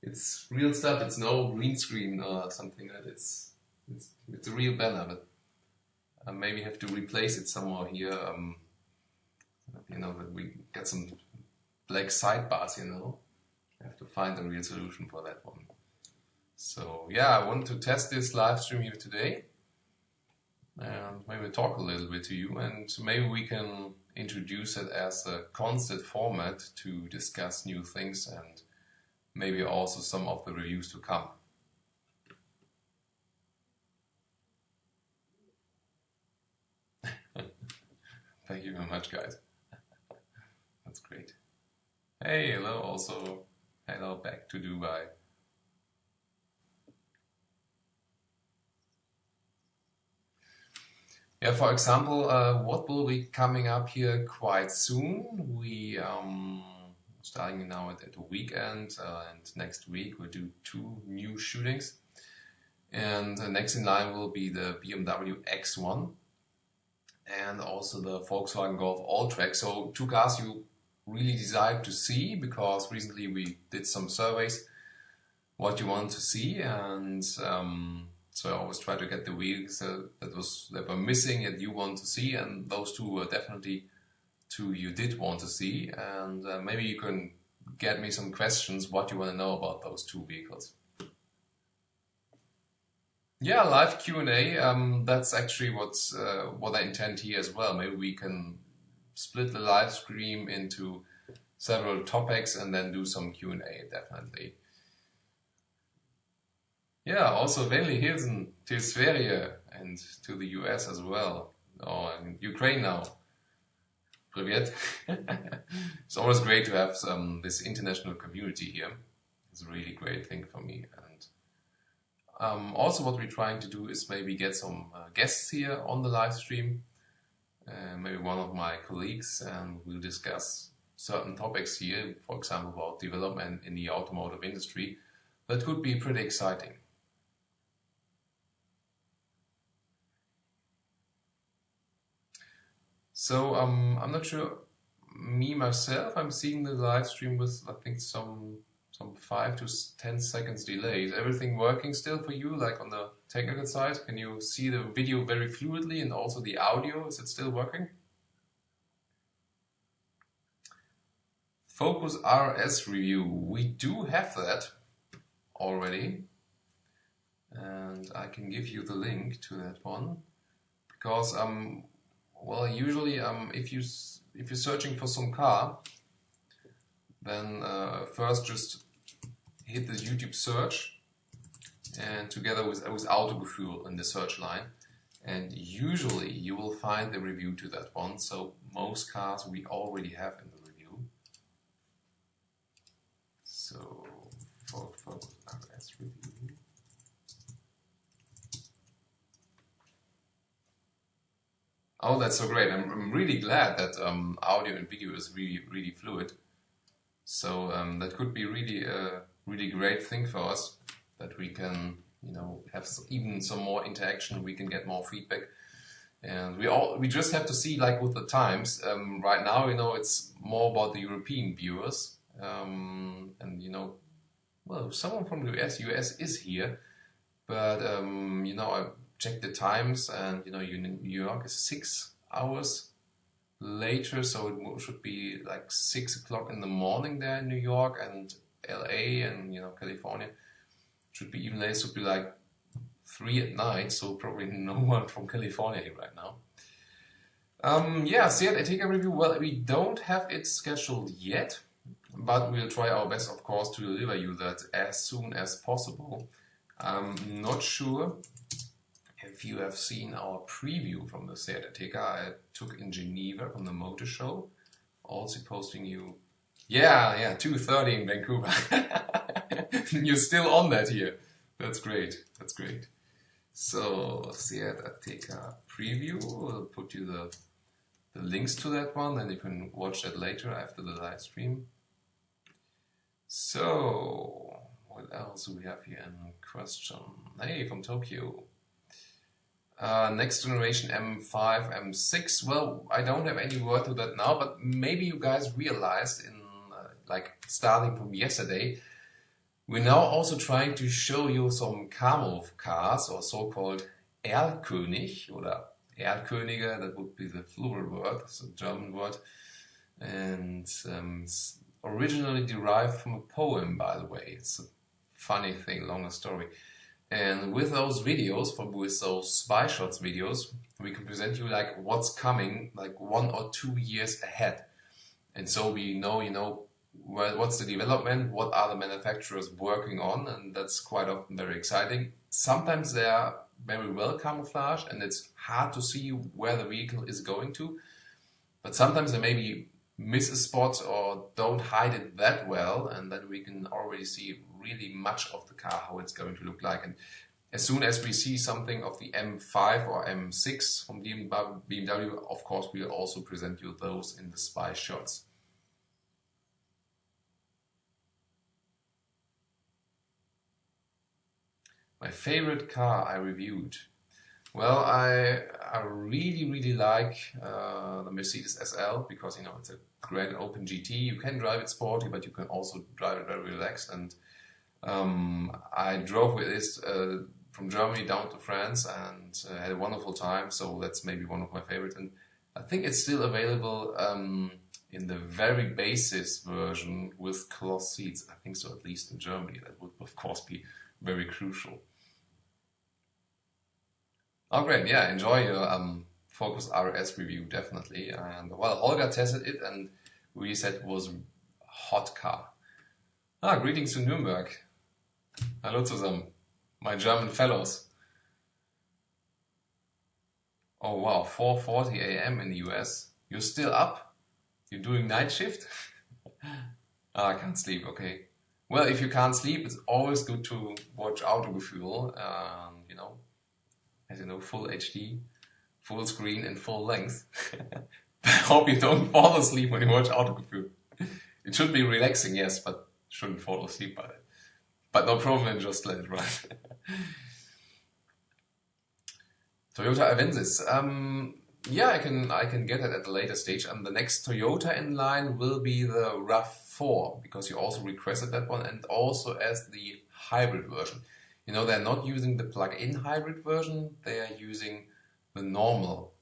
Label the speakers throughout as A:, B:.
A: it's real stuff. It's no green screen or something. It's a real banner, but maybe have to replace it somewhere here. You know, that we get some black sidebars. You know, I have to find a real solution for that one. So yeah, I want to test this live stream here today, and maybe talk a little bit to you, and maybe we can introduce it as a constant format to discuss new things and maybe also some of the reviews to come. Thank you very much, guys. That's great. Hey, hello also. Hello back to Dubai. Yeah, for example, what will be coming up here quite soon? We starting now at the weekend, and next week we'll do 2 new shootings. And next in line will be the BMW X1 and also the Volkswagen Golf All-Track. So 2 cars you really desire to see, because recently we did some surveys what you want to see, and so I always try to get the vehicles that were missing that you want to see, and those 2 were definitely 2 you did want to see, and maybe you can get me some questions what you want to know about those 2 vehicles. Yeah, live Q&A, that's actually what I intend here as well. Maybe we can split the live stream into several topics and then do some Q&A, definitely. Yeah, also Wenli Hilsen to Sverige and to the US as well. Oh, and Ukraine now. Privet. It's always great to have this international community here. It's a really great thing for me. And also what we're trying to do is maybe get some guests here on the live stream. Maybe one of my colleagues, and we'll discuss certain topics here, for example about development in the automotive industry. That could be pretty exciting. So I'm not sure, me myself, I'm seeing the live stream with I think some 5 to 10 seconds delay. Is everything working still for you, like on the technical side? Can you see the video very fluidly, and also the audio, is it still working? Focus RS review, we do have that already, and I can give you the link to that one, because well, usually if you're searching for some car, then first just hit the YouTube search, and together with Autogefühl in the search line, and usually you will find the review to that one. So most cars we already have in the review. So Focus RS review. Oh, that's so great. I'm really glad that audio and video is really fluid. So that could be really a really great thing for us, that we can, you know, have even some more interaction, we can get more feedback. And we just have to see, like with the times, right now, you know, it's more about the European viewers. And, you know, well, someone from the US is here, but, you know, I checked the times, and you know, New York is 6 hours later, so it should be like 6 o'clock in the morning there in New York, and LA and, you know, California should be even later, should be like 3 at night, so probably no one from California here right now. Yeah, Seat Ateca review, well, we don't have it scheduled yet, but we'll try our best, of course, to deliver you that as soon as possible. I'm not sure if you have seen our preview from the Seat Ateca I took in Geneva from the motor show. Also posting you, yeah, 2:30 in Vancouver. You're still on that here. That's great, that's great. So Seat Ateca preview, we'll put you the links to that one, and you can watch that later after the live stream. So what else do we have here in question? Hey, from Tokyo. Next generation M5, M6. Well, I don't have any word to that now, but maybe you guys realized in like starting from yesterday, We're now also trying to show you some camel cars, or so-called Erlkönig, oder Erlkönige, that would be the plural word, it's a German word. And it's originally derived from a poem, by the way. It's a funny thing, longer story. And with those videos, with those spy shots videos, we can present you like what's coming, like 1 or 2 years ahead. And so we know, what's the development, what are the manufacturers working on, and that's quite often very exciting. Sometimes they are very well camouflaged and it's hard to see where the vehicle is going to. But sometimes they maybe miss a spot or don't hide it that well, and then we can already see really much of the car, how it's going to look like. And as soon as we see something of the M5 or M6 from BMW, of course we'll also present you those in the spy shots. My favorite car I reviewed. Well, I really like the Mercedes SL, because it's a great open GT. You can drive it sporty, but you can also drive it very relaxed. And I drove with this from Germany down to France and had a wonderful time. So that's maybe one of my favorites. And I think it's still available in the very basis version with cloth seats. I think so, at least in Germany. That would of course be very crucial. Oh great, yeah, enjoy your Focus RS review, definitely. And well, Holger tested it and we said it was a hot car. Greetings to Nürnberg. Hallo zusammen, my German fellows. Oh wow, 4:40 AM in the US. You're still up? You're doing night shift? I can't sleep, okay. Well, if you can't sleep, it's always good to watch Autogefühl, as you know, full HD, full screen and full length. I hope you don't fall asleep when you watch Autogefühl. It should be relaxing, yes, but shouldn't fall asleep by it. But no problem, just let it run. Toyota Avensis. Yeah, I can get it at a later stage. The next Toyota in line will be the RAV4, because you also requested that one, and also as the hybrid version. They're not using the plug-in hybrid version, they are using the normal,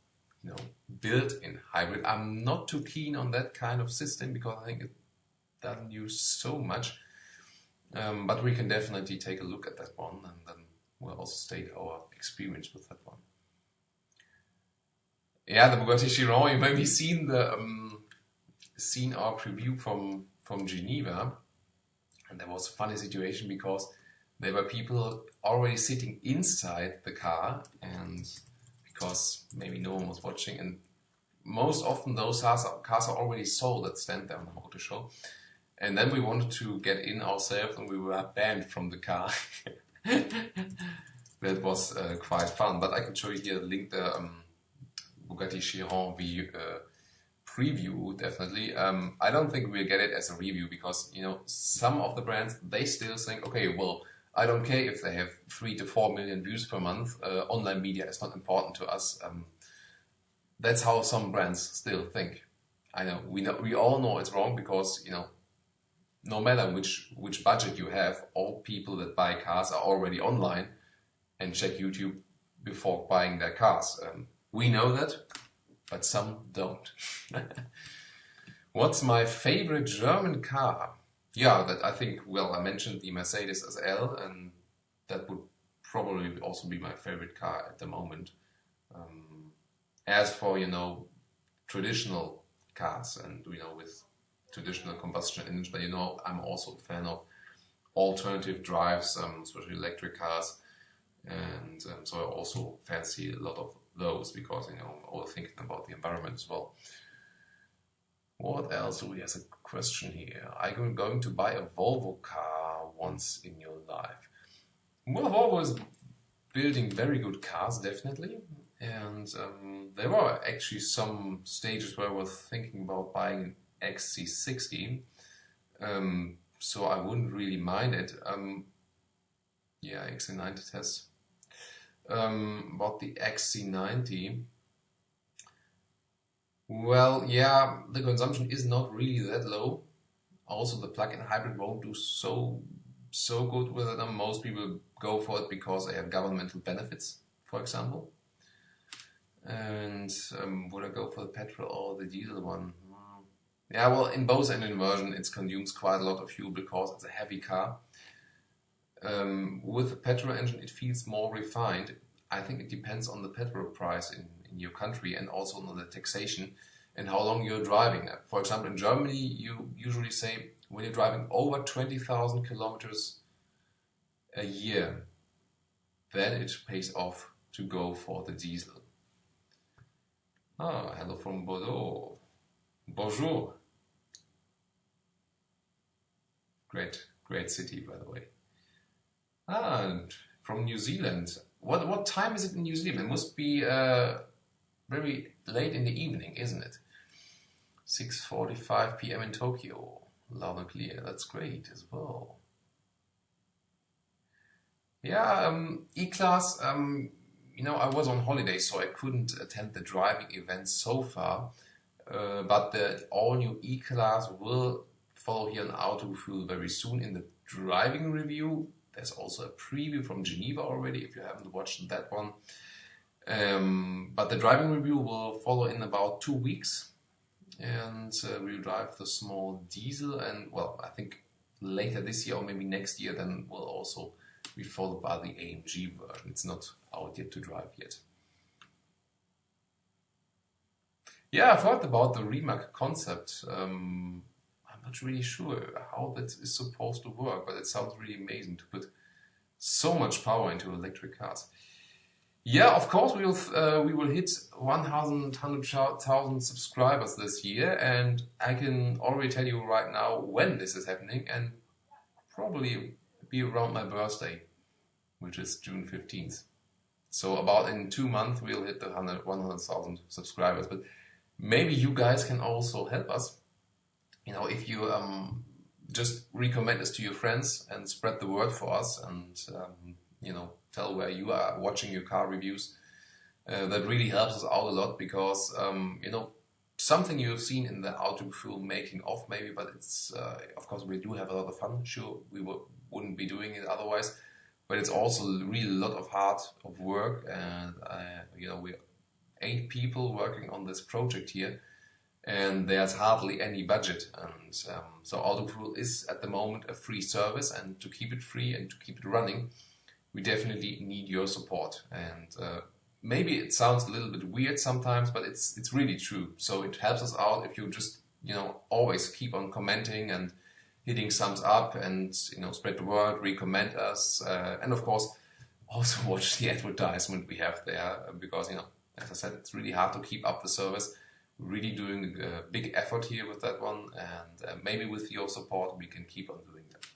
A: built-in hybrid. I'm not too keen on that kind of system because I think it doesn't use so much. But we can definitely take a look at that one, and then we'll also state our experience with that one. Yeah, the Bugatti Chiron, you maybe seen our preview from Geneva, and there was a funny situation because there were people already sitting inside the car, and because maybe no one was watching, and most often those cars are already sold that stand there on the motor show. And then we wanted to get in ourselves and we were banned from the car. That was quite fun, but I can show you here the link, the Bugatti Chiron preview, definitely. I don't think we'll get it as a review because, some of the brands, they still think, okay, well, I don't care if they have 3 to 4 million views per month. Online media is not important to us. That's how some brands still think. I know we all know it's wrong because no matter which budget you have, all people that buy cars are already online and check YouTube before buying their cars. We know that, but some don't. What's my favorite German car? Yeah, that I think, well, I mentioned the Mercedes SL, and that would probably also be my favorite car at the moment. As for, traditional cars and, with traditional combustion engines, but, I'm also a fan of alternative drives, especially electric cars. And so I also fancy a lot of those because, I'm always thinking about the environment as well. What else do we have? A question here. Are you going to buy a Volvo car once in your life? Well, Volvo is building very good cars, definitely. And there were actually some stages where I was thinking about buying an XC60. So I wouldn't really mind it. Yeah, XC90 test. About the XC90. Well, yeah, the consumption is not really that low. Also, the plug-in hybrid won't do so so good with it. And most people go for it because they have governmental benefits, for example. And would I go for the petrol or the diesel one? Yeah, well, in both engine version, it consumes quite a lot of fuel because it's a heavy car. With a petrol engine, it feels more refined. I think it depends on the petrol price in your country and also on the taxation and how long you're driving. For example, in Germany, you usually say when you're driving over 20,000 kilometers a year, then it pays off to go for the diesel. Ah, hello from Bordeaux. Bonjour. Great city, by the way. Ah, and from New Zealand. What time is it in New Zealand? It must be very late in the evening, isn't it? 6:45 p.m. in Tokyo. Loud and clear. That's great as well. Yeah, EClass. You know, I was on holiday, so I couldn't attend the driving event so far. But the all-new EClass will follow here on Autogefühl very soon in the driving review. There's also a preview from Geneva already, if you haven't watched that one. But the driving review will follow in about 2 weeks. And we'll drive the small diesel. And, well, I think later this year or maybe next year, then will also be followed by the AMG version. It's not out yet to drive yet. Yeah, I've heard about the Rimac concept. I'm not really sure how that is supposed to work, but it sounds really amazing to put so much power into electric cars. Yeah, of course we will hit 100,000 subscribers this year, and I can already tell you right now when this is happening, and probably be around my birthday, which is June 15th. So about in 2 months we'll hit the 100,000 subscribers, but maybe you guys can also help us. You know, if you just recommend us to your friends and spread the word for us, and you know, tell where you are watching your car reviews, that really helps us out a lot, because you know, something you have seen in the Autogefühl making of maybe, but it's of course we do have a lot of fun. Sure, we wouldn't be doing it otherwise, but it's also really a lot of hard work, and you know, we're 8 people working on this project here. And there's hardly any budget, and so Autogefühl is at the moment a free service, and to keep it free and to keep it running, we definitely need your support. And maybe it sounds a little bit weird sometimes, but it's really true. So it helps us out if you just, you know, always keep on commenting and hitting thumbs up, and you know, spread the word, recommend us, and of course also watch the advertisement we have there, because you know, as I said, it's really hard to keep up the service. Really doing a big effort here with that one, and maybe with your support we can keep on doing that.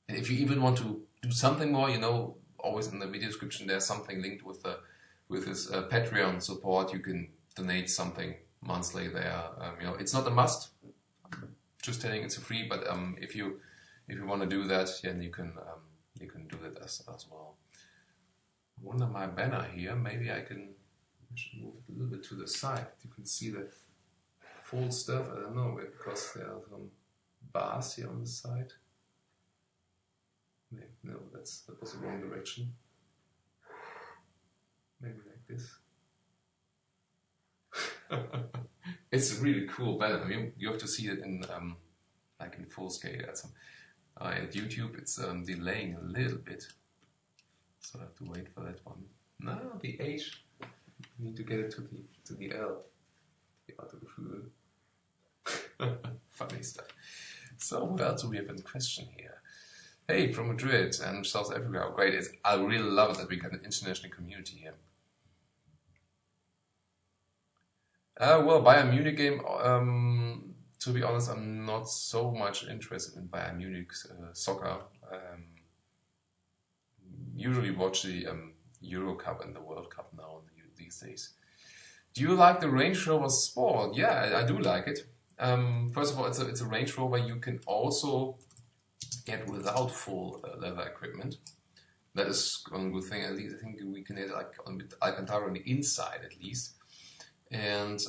A: And if you even want to do something more, you know, always in the video description there's something linked with this Patreon support. You can donate something monthly there. You know, it's not a must. Just telling it's free, but if you want to do that, then you can do that as well. I wonder my banner here. Maybe I should move it a little bit to the side. You can see the full stuff. I don't know, because there are some bars here on the side. Maybe, no, that was the wrong direction. Maybe like this. It's a really cool banner. I mean, you have to see it in like in full scale. At YouTube, it's delaying a little bit, so I have to wait for that one. No, the H. We need to get it to the L. The Autogefühl. Funny stuff. So what else do we have in question here? Hey, from Madrid and South Africa. How great it is. I really love it that we got an international community here. Well, Bayern Munich game. To be honest, I'm not so much interested in Bayern Munich's soccer. Usually watch the Euro Cup and the World Cup now these days. Do you like the Range Rover Sport? Yeah, I do like it. First of all, it's a Range Rover you can also get without full leather equipment. That is one good thing. At least I think we can get like on Alcantara on the inside at least. And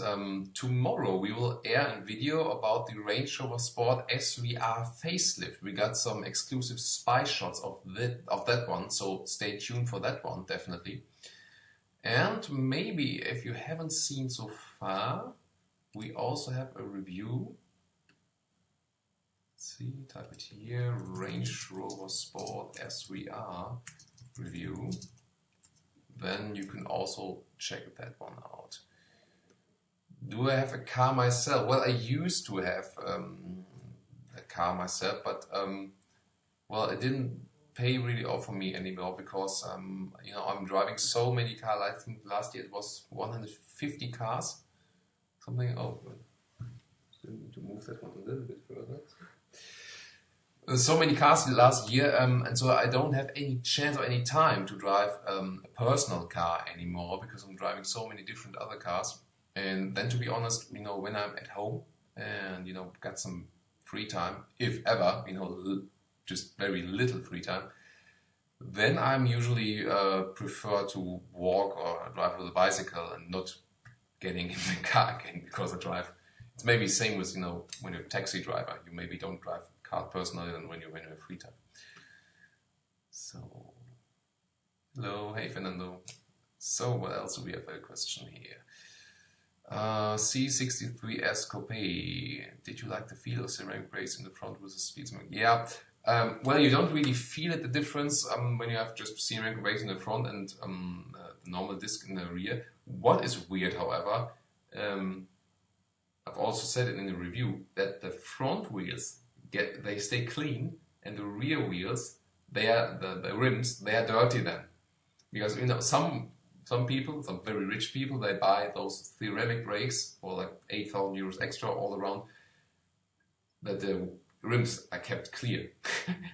A: tomorrow we will air a video about the Range Rover Sport SVR facelift. We got some exclusive spy shots of that one, so stay tuned for that one, definitely. And maybe, if you haven't seen so far, we also have a review. Let's see, type it here, Range Rover Sport SVR review. Then you can also check that one out. Do I have a car myself? Well, I used to have a car myself, but well, it didn't pay really off for me anymore because you know, I'm driving so many cars. I think last year it was 150 cars, something. Oh, still need to move that one a little bit further. So many cars last year, and so I don't have any chance or any time to drive a personal car anymore because I'm driving so many different other cars. And then, to be honest, you know, when I'm at home and, you know, got some free time, if ever, you know, just very little free time, then I'm usually prefer to walk or drive with a bicycle and not getting in the car again because I drive. It's maybe the same with, you know, when you're a taxi driver, you maybe don't drive car personally than when you have free time. So, hello, hey Fernando. So what else do we have? A question here. C63S Coupe. Did you like the feel of ceramic brakes in the front with the speed? Yeah. Well, you don't really feel it, the difference when you have just ceramic brakes in the front and the normal disc in the rear. What is weird, however, I've also said it in the review, that the front wheels they stay clean, and the rear wheels, the rims, they are dirty then, because, you know, some people, some very rich people, they buy those ceramic brakes for like 8,000 euros extra all around, that the rims are kept clear.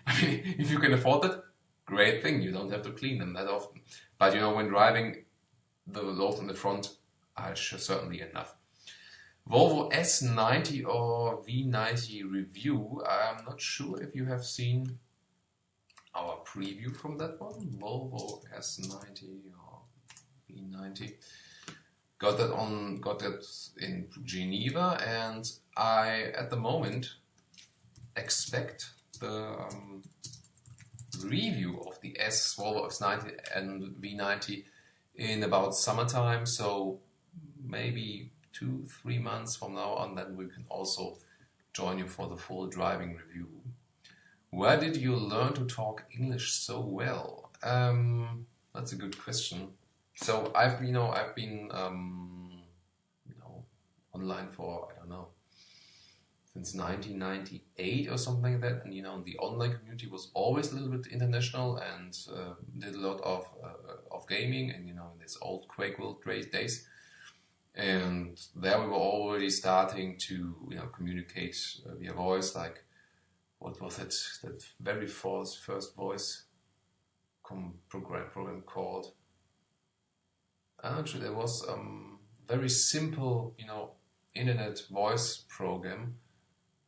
A: I mean, if you can afford it, great thing, you don't have to clean them that often. But, you know, when driving, the loads in the front are certainly enough. Volvo S90 or V90 review. I'm not sure if you have seen our preview from that one. Volvo S90 or V90. Got that in Geneva, and I at the moment expect the review of the Volvo S90 and V90 in about summertime. So maybe 2-3 months from now on, then we can also join you for the full driving review. Where did you learn to talk English so well? That's a good question. So I've been online for, I don't know, since 1998 or something like that, and, you know, the online community was always a little bit international, and did a lot of gaming, and, you know, in this old Quake World days. And there we were already starting to, you know, communicate via voice, like, what was it, that very first voice program called? I'm not sure, there was very simple, you know, internet voice program.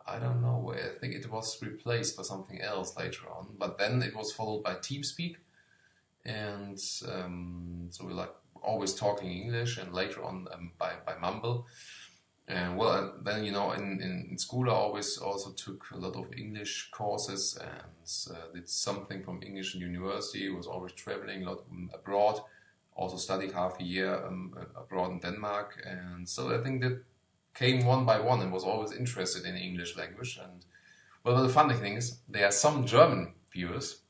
A: I don't know where, I think it was replaced by something else later on, but then it was followed by TeamSpeak, and so we like always talking English, and later on by Mumble. And well, then, you know, in school I always also took a lot of English courses, and did something from English in university, was always traveling a lot abroad, also studied half a year abroad in Denmark, and so I think that came one by one, and was always interested in English language. And well, the funny thing is, there are some German viewers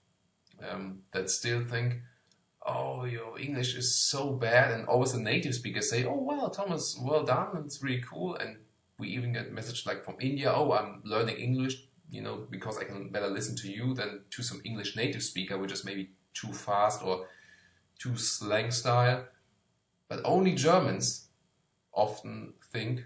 A: that still think, oh, your English is so bad, and always the native speakers say, oh, well, Thomas, well done, it's really cool. And we even get message like from India, oh, I'm learning English, you know, because I can better listen to you than to some English native speaker, which is maybe too fast or too slang style. But only Germans often think,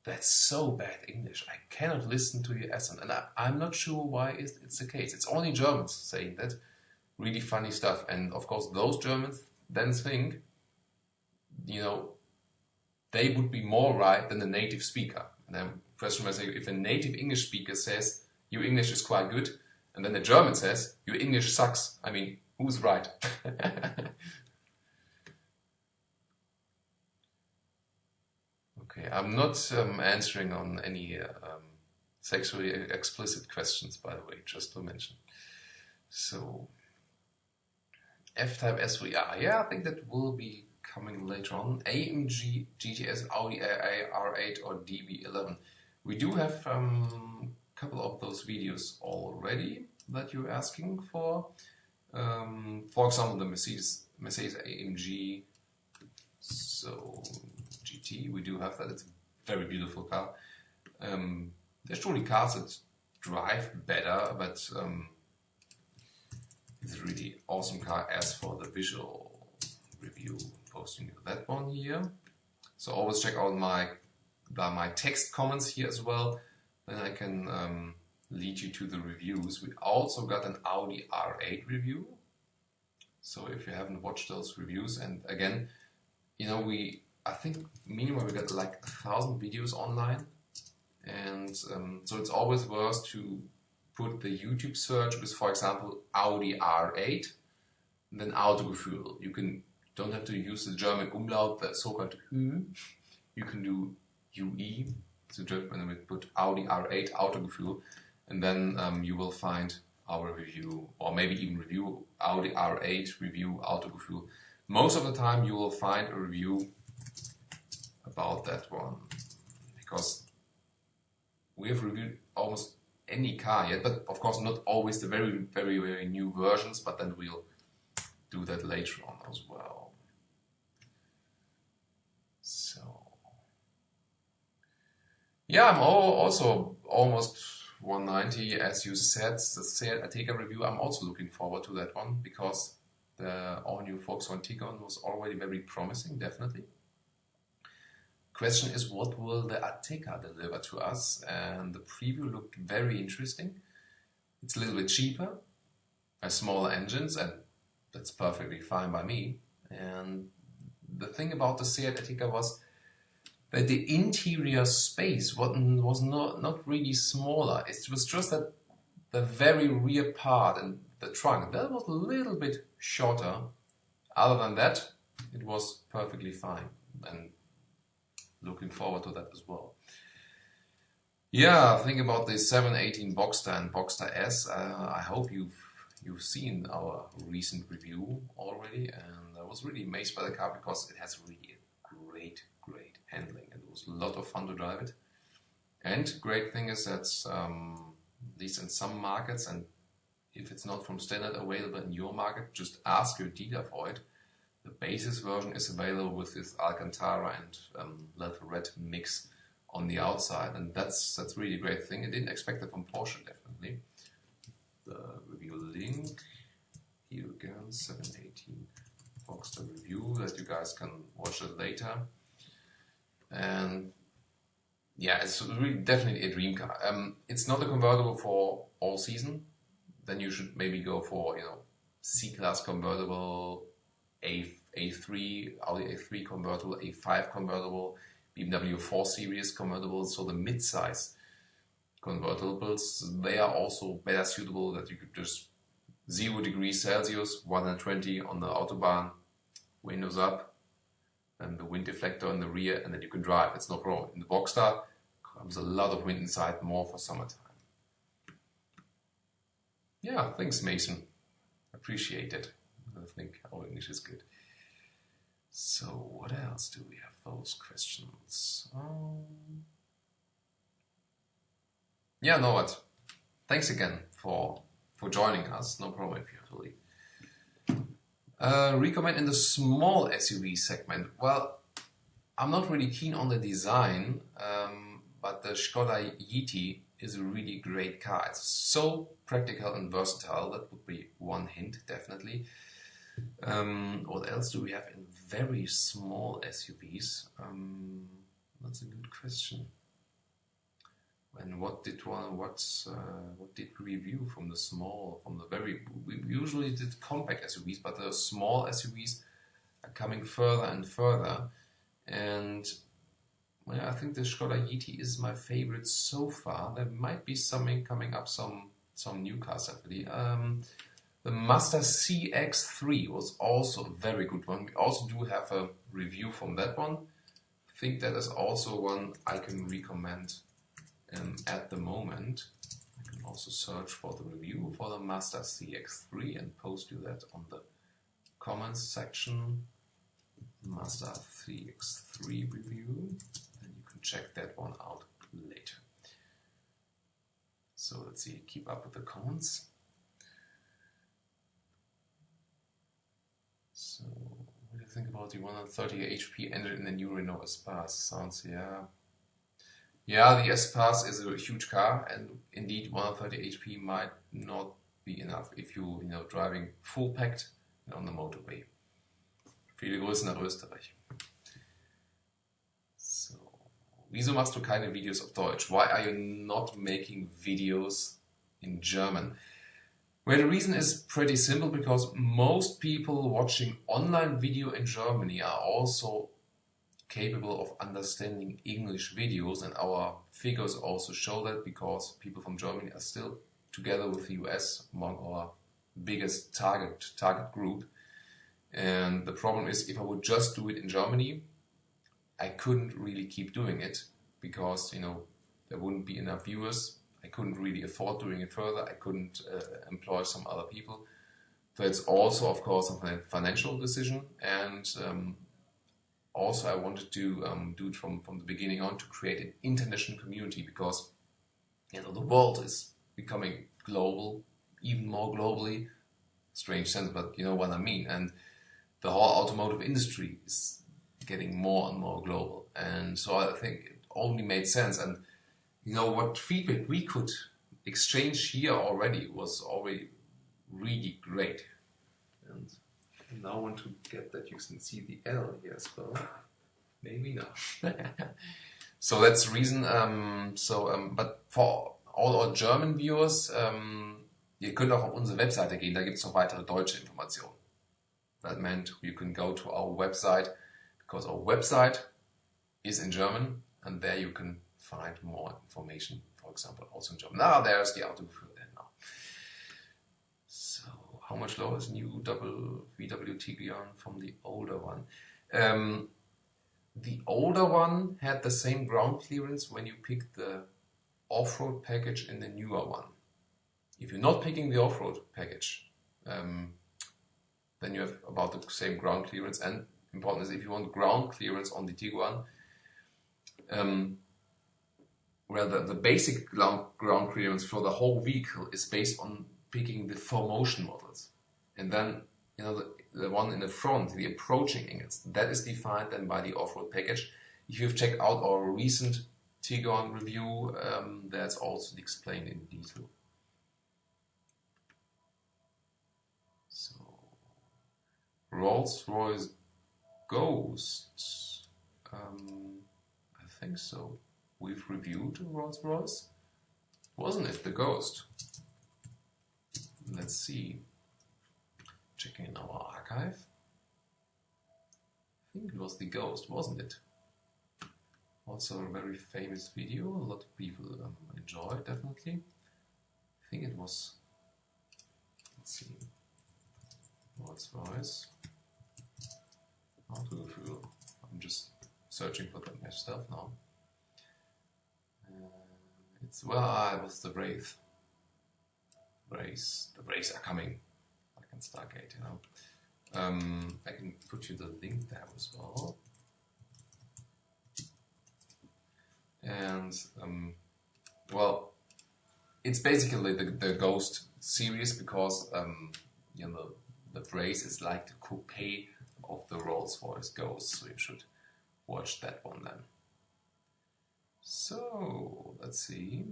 A: that's so bad English, I cannot listen to your accent. And I'm not sure why it's the case. It's only Germans saying that. Really funny stuff. And of course, those Germans then think, you know, they would be more right than the native speaker. And then question myself, if a native English speaker says, your English is quite good, and then the German says, your English sucks, I mean, who's right? Okay, I'm not answering on any sexually explicit questions, by the way, just to mention. So, F-Type SVR, yeah, I think that will be coming later on. AMG GTS, Audi R8 or DB11. We do have a couple of those videos already that you're asking for. For example, the Mercedes AMG so GT, we do have that. It's a very beautiful car. There's surely cars that drive better, but it's a really awesome car. As for the visual review, posting you that one here. So always check out my text comments here as well. Then I can lead you to the reviews. We also got an Audi R8 review. So if you haven't watched those reviews, and again, you know, I think minimum we got like 1,000 videos online, and so it's always worth to put the YouTube search with, for example, Audi R8, and then Autogefühl. You don't have to use the German umlaut, the so-called Ü. You can do UE, so when we put Audi R8 Autogefühl, and then you will find our review, or maybe even review Audi R8, review Autogefühl. Most of the time you will find a review about that one, because we have reviewed almost any car yet, but of course not always the very new versions, but then we'll do that later on as well. So yeah, I'm also almost 190, as you said, the Seat Ateca review. I'm also looking forward to that one, because the all-new Volkswagen Tiguan was already very promising, definitely. Question is, what will the Ateca deliver to us? And the preview looked very interesting. It's a little bit cheaper, has smaller engines, and that's perfectly fine by me. And the thing about the Seat Ateca was that the interior space was not really smaller. It was just that the very rear part and the trunk, that was a little bit shorter. Other than that, it was perfectly fine, and looking forward to that as well. Yeah, think about the 718 Boxster and Boxster S. I hope you've seen our recent review already, and I was really amazed by the car because it has really a great handling, and it was a lot of fun to drive it. And great thing is that at least in some markets, and if it's not from standard available in your market, just ask your dealer for it. The basis version is available with this Alcantara and leather red mix on the outside, and that's really a great thing. I didn't expect that from Porsche, definitely. The review link here again, 718 Boxster review, that you guys can watch it later. And yeah, it's really definitely a dream car. It's not a convertible for all season. Then you should maybe go for, you know, C-Class convertible, A3, Audi A3 convertible, A5 convertible, BMW 4 Series convertible. So the mid-size convertibles, they are also better suitable, that you could just 0 degrees Celsius, 120 on the Autobahn, windows up, and the wind deflector in the rear, and then you can drive. It's no problem. In the Boxster comes a lot of wind inside, more for summertime. Yeah, thanks, Mason. Appreciate it. I think our English is good. So what else do we have? Those questions. Yeah, no what? Thanks again for joining us. No problem if you have to leave. Recommend in the small SUV segment. Well, I'm not really keen on the design, but the Skoda Yeti is a really great car. It's so practical and versatile. That would be one hint, definitely. What else do we have in very small SUVs? That's a good question. And what did we review from the small, we usually did compact SUVs, but the small SUVs are coming further and further. And well, I think the Skoda Yeti is my favorite so far. There might be something coming up, some new cars definitely. The Mazda CX-3 was also a very good one. We also do have a review from that one. think that is also one I can recommend at the moment. I can also search for the review for the Mazda CX-3 and post you that on the comments section. Mazda CX-3 review, and you can check that one out later. So let's see, keep up with the comments. So, what do you think about the 130 HP engine in the new Renault Espace? Sounds, yeah. Yeah, the Espace is a huge car, and indeed 130 HP might not be enough if you know, driving full packed and on the motorway. Viele Grüße nach Österreich. So, wieso machst du keine Videos auf Deutsch? Why are you not making videos in German? Well, the reason is pretty simple, because most people watching online video in Germany are also capable of understanding English videos, and our figures also show that, because people from Germany are still together with the US among our biggest target group. And the problem is, if I would just do it in Germany, I couldn't really keep doing it, because, you know, there wouldn't be enough viewers. I couldn't really afford doing it further. I couldn't employ some other people. So it's also, of course, a financial decision, and also I wanted to do it from the beginning on to create an international community, because, you know, the world is becoming global, even more globally. Strange sense, but you know what I mean. And the whole automotive industry is getting more and more global, and so I think it only made sense. And you know, what feedback we could exchange here already was already really great. And I now want to get that you can see the L here as well. Maybe not. So that's the reason. But for all our German viewers, ihr könnt auch auf unsere Webseite gehen, da gibt es noch weitere deutsche Informationen. That meant you can go to our website, because our website is in German, and there you can find more information, for example, also in German. Now there's the Autogefühl now. So, how much lower is new double VW Tiguan from the older one? The older one had the same ground clearance when you pick the off-road package in the newer one. If you're not picking the off-road package, then you have about the same ground clearance. And important is, if you want ground clearance on the Tiguan, well, the basic ground clearance for the whole vehicle is based on picking the 4Motion models. And then, you know, the one in the front, the approaching angles, that is defined then by the off-road package. If you've checked out our recent Tiguan review, that's also explained in detail. So, Rolls-Royce Ghost, I think so. We've reviewed Rolls-Royce, wasn't it, the Ghost? Let's see. Checking in our archive. I think it was the Ghost, wasn't it? Also a very famous video, a lot of people enjoyed, definitely. I think it was, let's see, Rolls-Royce Autogefühl. I'm just searching for that myself now. It was the Wraith. The Wraiths are coming, like in Stargate, you know. I can put you the link there as well. And, well, it's basically the Ghost series, because, you know, the Wraith is like the coupe of the Rolls-Royce Ghost, so you should watch that one then. So, let's see.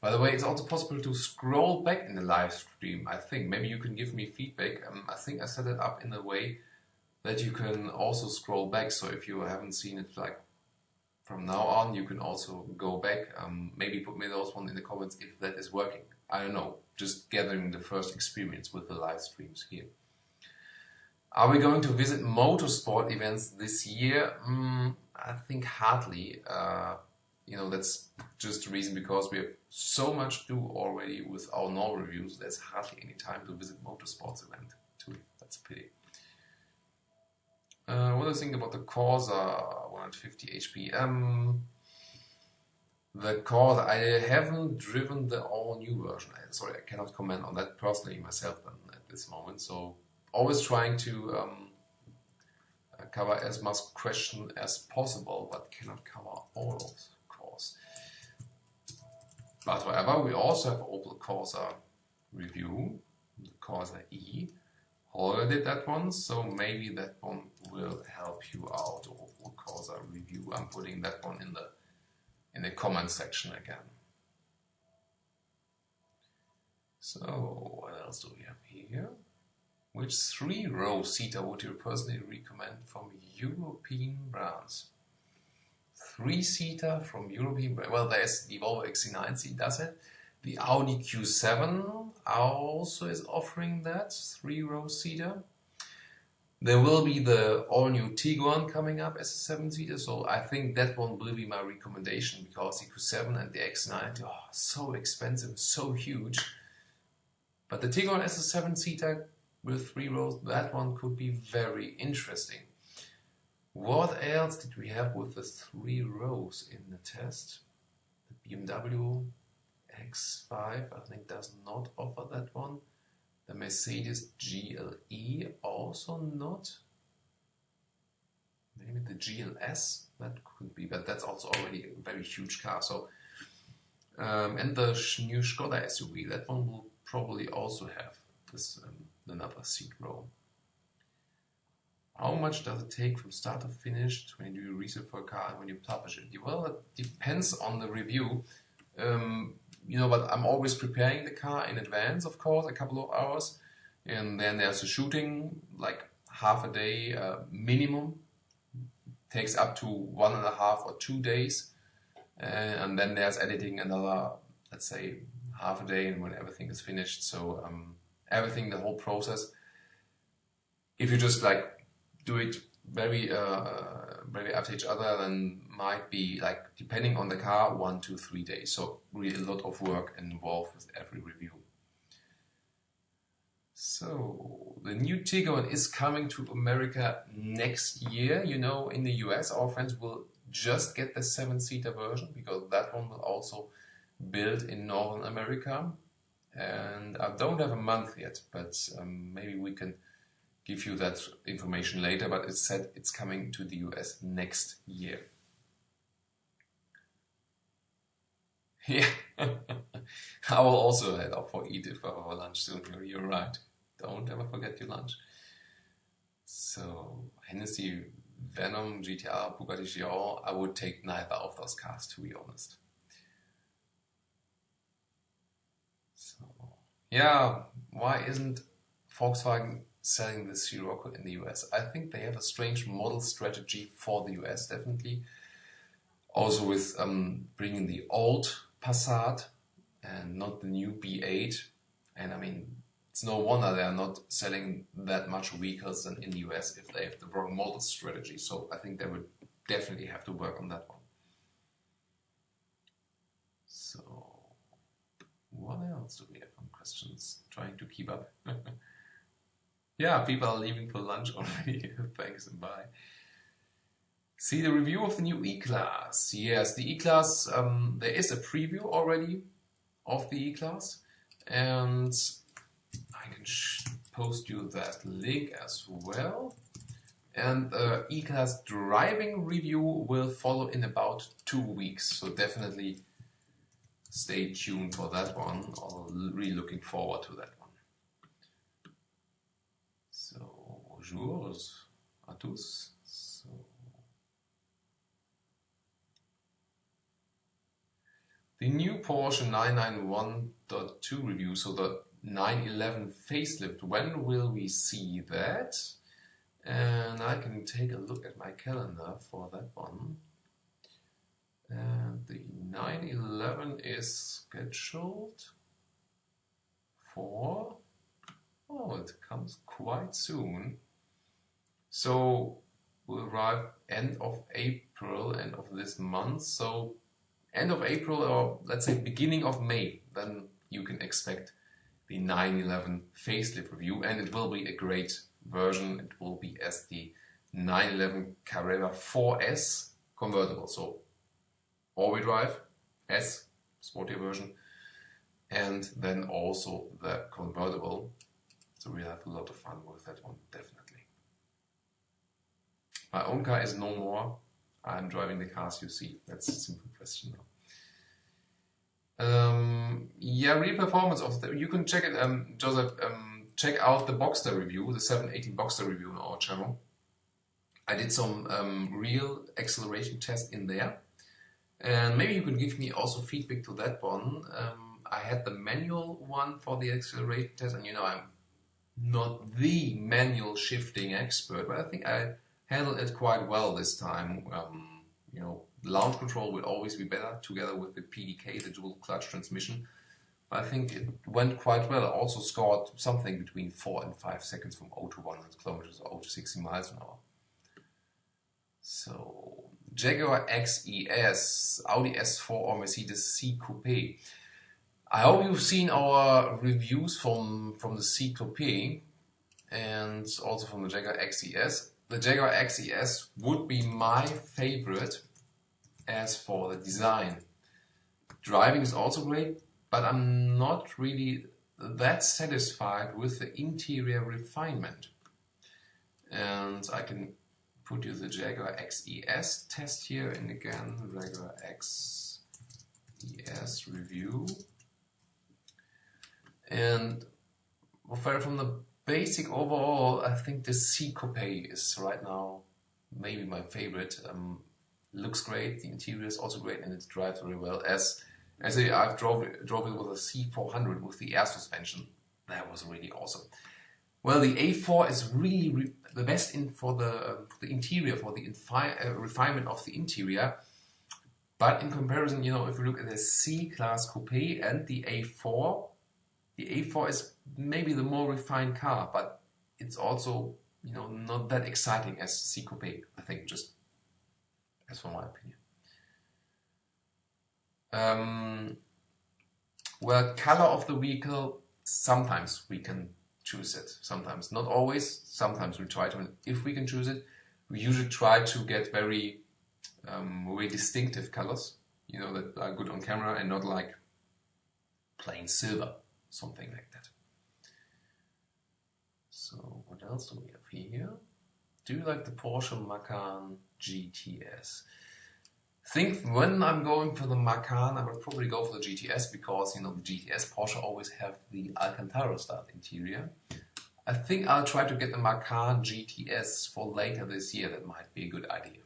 A: By the way, it's also possible to scroll back in the live stream, I think. Maybe you can give me feedback. I think I set it up in a way that you can also scroll back. So if you haven't seen it like from now on, you can also go back. Maybe put me those one in the comments if that is working. I don't know. Just gathering the first experience with the live streams here. Are we going to visit motorsport events this year? I think hardly. You know, that's just the reason, because we have so much to do already with our normal reviews. There's hardly any time to visit motorsports event too. That's a pity. What do you think about the Corsa 350 HP. The Corsa, I haven't driven the all-new version. Sorry, I cannot comment on that personally myself at this moment. So always trying to cover as much question as possible, but cannot cover all of course. But however, we also have Opel Corsa review, the Corsa E. Already did that one, so maybe that one will help you out. Opel Corsa review. I'm putting that one in the comment section again. So what else do we have here? Which 3-row seater would you personally recommend from European brands? 3-seater from European brands. Well, there's the Volvo XC90 does it. The Audi Q7 also is offering that 3-row seater. There will be the all-new Tiguan coming up as a 7-seater, so I think that one will be my recommendation because the Q7 and the X90 are so expensive, so huge. But the Tiguan as a 7-seater with 3 rows, that one could be very interesting. What else did we have with the 3 rows in the test? The BMW X5, I think, does not offer that one. The Mercedes GLE also not. Maybe the GLS, that could be, but that's also already a very huge car. So, and the new Skoda SUV, that one will probably also have this another seat row. How much does it take from start to finish when you do research for a car and when you publish it? Well, it depends on the review. You know, but I'm always preparing the car in advance, of course, a couple of hours. And then there's a shooting, like half a day minimum. Takes up to 1.5 or 2 days. And then there's editing another, let's say, half a day, and when everything is finished. So everything, the whole process. If you just like do it very after each other, then might be like, depending on the car, 1 to 3 days. So really a lot of work involved with every review. So the new Tiguan is coming to America next year. You know, in the US, our friends will just get the 7-seater version because that one will also build in Northern America. And I don't have a month yet, but maybe we can give you that information later, but it's said it's coming to the US next year. Yeah, I will also head off for eat for our lunch soon. You're right. Don't ever forget your lunch. So, Hennessy, Venom, GTR, Bugatti Chiron, I would take neither of those cars, to be honest. So, yeah, why isn't Volkswagen selling the Scirocco in the US? I think they have a strange model strategy for the US, definitely. Also with bringing the old Passat and not the new B8. And I mean, it's no wonder they are not selling that much vehicles than in the US if they have the wrong model strategy. So I think they would definitely have to work on that one. So what else do we have on questions? Trying to keep up. Yeah, people are leaving for lunch already. Thanks and bye. See the review of the new EClass. Yes, the EClass, there is a preview already of the EClass. And I can post you that link as well. And the EClass driving review will follow in about 2 weeks. So definitely stay tuned for that one. I'm really looking forward to that one. So, bonjour à tous. So, the new Porsche 991.2 review, so the 911 facelift, when will we see that? And I can take a look at my calendar for that one. And the 911 is scheduled for, oh, it comes quite soon. So will arrive end of April, end of this month. So end of April, or let's say beginning of May, then you can expect the 911 facelift review, and it will be a great version. It will be as the 911 Carrera 4S convertible. So all-wheel drive, S, sportier version, and then also the convertible. So we have a lot of fun with that one, definitely. My own car is no more. I'm driving the cars you see. That's a simple question now. Yeah, real performance of the, you can check it, Joseph, check out the Boxster review, the 718 Boxster review on our channel. I did some real acceleration test in there, and maybe you can give me also feedback to that one. I had the manual one for the acceleration test, and you know, I'm not the manual shifting expert, but I think I handled it quite well this time. You know, launch control will always be better together with the PDK, the dual clutch transmission. I think it went quite well. I also scored something between 4 and 5 seconds from 0 to 100 kilometers or 0 to 60 miles an hour. So, Jaguar XE S, Audi S4 or Mercedes C Coupe. I hope you've seen our reviews from the C Coupe and also from the Jaguar XE S. The Jaguar XE S would be my favorite as for the design. Driving is also great, but I'm not really that satisfied with the interior refinement. And I can put you the Jaguar XE S test here, and again, Jaguar XE S review. And from the basic overall, I think the C Coupe is right now maybe my favorite. Looks great, the interior is also great, and it drives very well. As I've drove it with a C400 with the air suspension. That was really awesome. Well, the A4 is really the best for the interior, for the refinement of the interior. But in comparison, you know, if you look at the C-Class Coupe and the A4 is maybe the more refined car, but it's also, you know, not that exciting as C Coupe, I think, just as for my opinion. Well, color of the vehicle, sometimes we can choose it, sometimes not always. Sometimes we try to, if we can choose it, we usually try to get very distinctive colors, you know, that are good on camera and not like plain silver, something like that. So what else do we have here? Do you like the Porsche Macan GTS? I think when I'm going for the Macan, I would probably go for the GTS because, you know, the GTS Porsche always have the Alcantara style interior. I think I'll try to get the Macan GTS for later this year. That might be a good idea.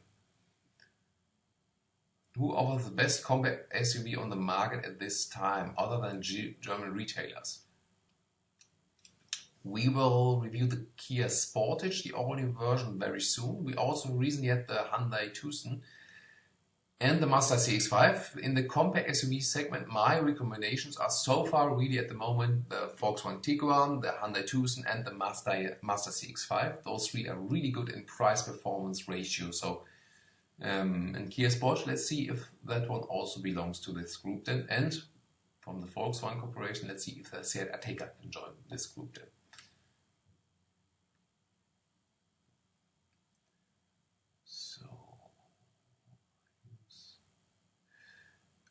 A: Who offers the best compact SUV on the market at this time, other than German retailers? We will review the Kia Sportage, the all-new version, very soon. We also recently had the Hyundai Tucson and the Mazda CX-5. In the compact SUV segment, my recommendations are so far really at the moment the Volkswagen Tiguan, the Hyundai Tucson and the Mazda CX-5. Those three are really good in price-performance ratio. So, and Kia Sportage, let's see if that one also belongs to this group then. And from the Volkswagen Corporation, let's see if the Seat Ateca can join this group then.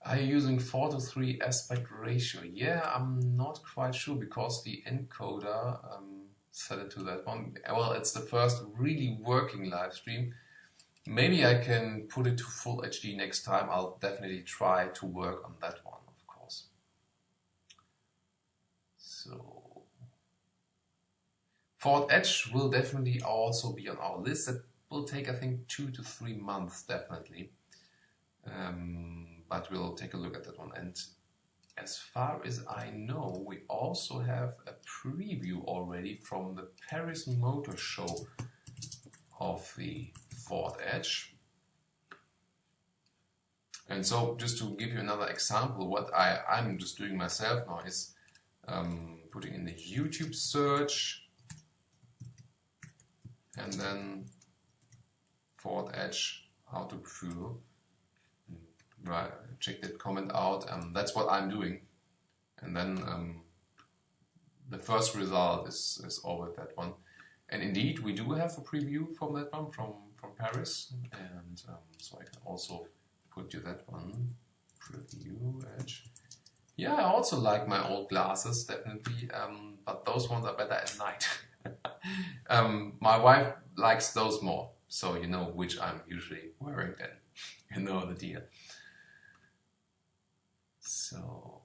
A: Are you using 4:3 aspect ratio? Yeah, I'm not quite sure because the encoder set it to that one. Well, it's the first really working live stream. Maybe I can put it to full HD next time. I'll definitely try to work on that one, of course. So, Ford Edge will definitely also be on our list. That will take, I think, 2 to 3 months, definitely. But we'll take a look at that one. And as far as I know, we also have a preview already from the Paris Motor Show of the Ford Edge. And so just to give you another example, what I'm just doing myself now is putting in the YouTube search and then Ford Edge Autogefühl. Right, check that comment out. That's what I'm doing, and then the first result is always that one. And indeed, we do have a preview from that one from from Paris, and so I can also put you that one. Preview edge. Yeah, I also like my old glasses, definitely, but those ones are better at night. My wife likes those more, so you know which I'm usually wearing then. You know the deal. So,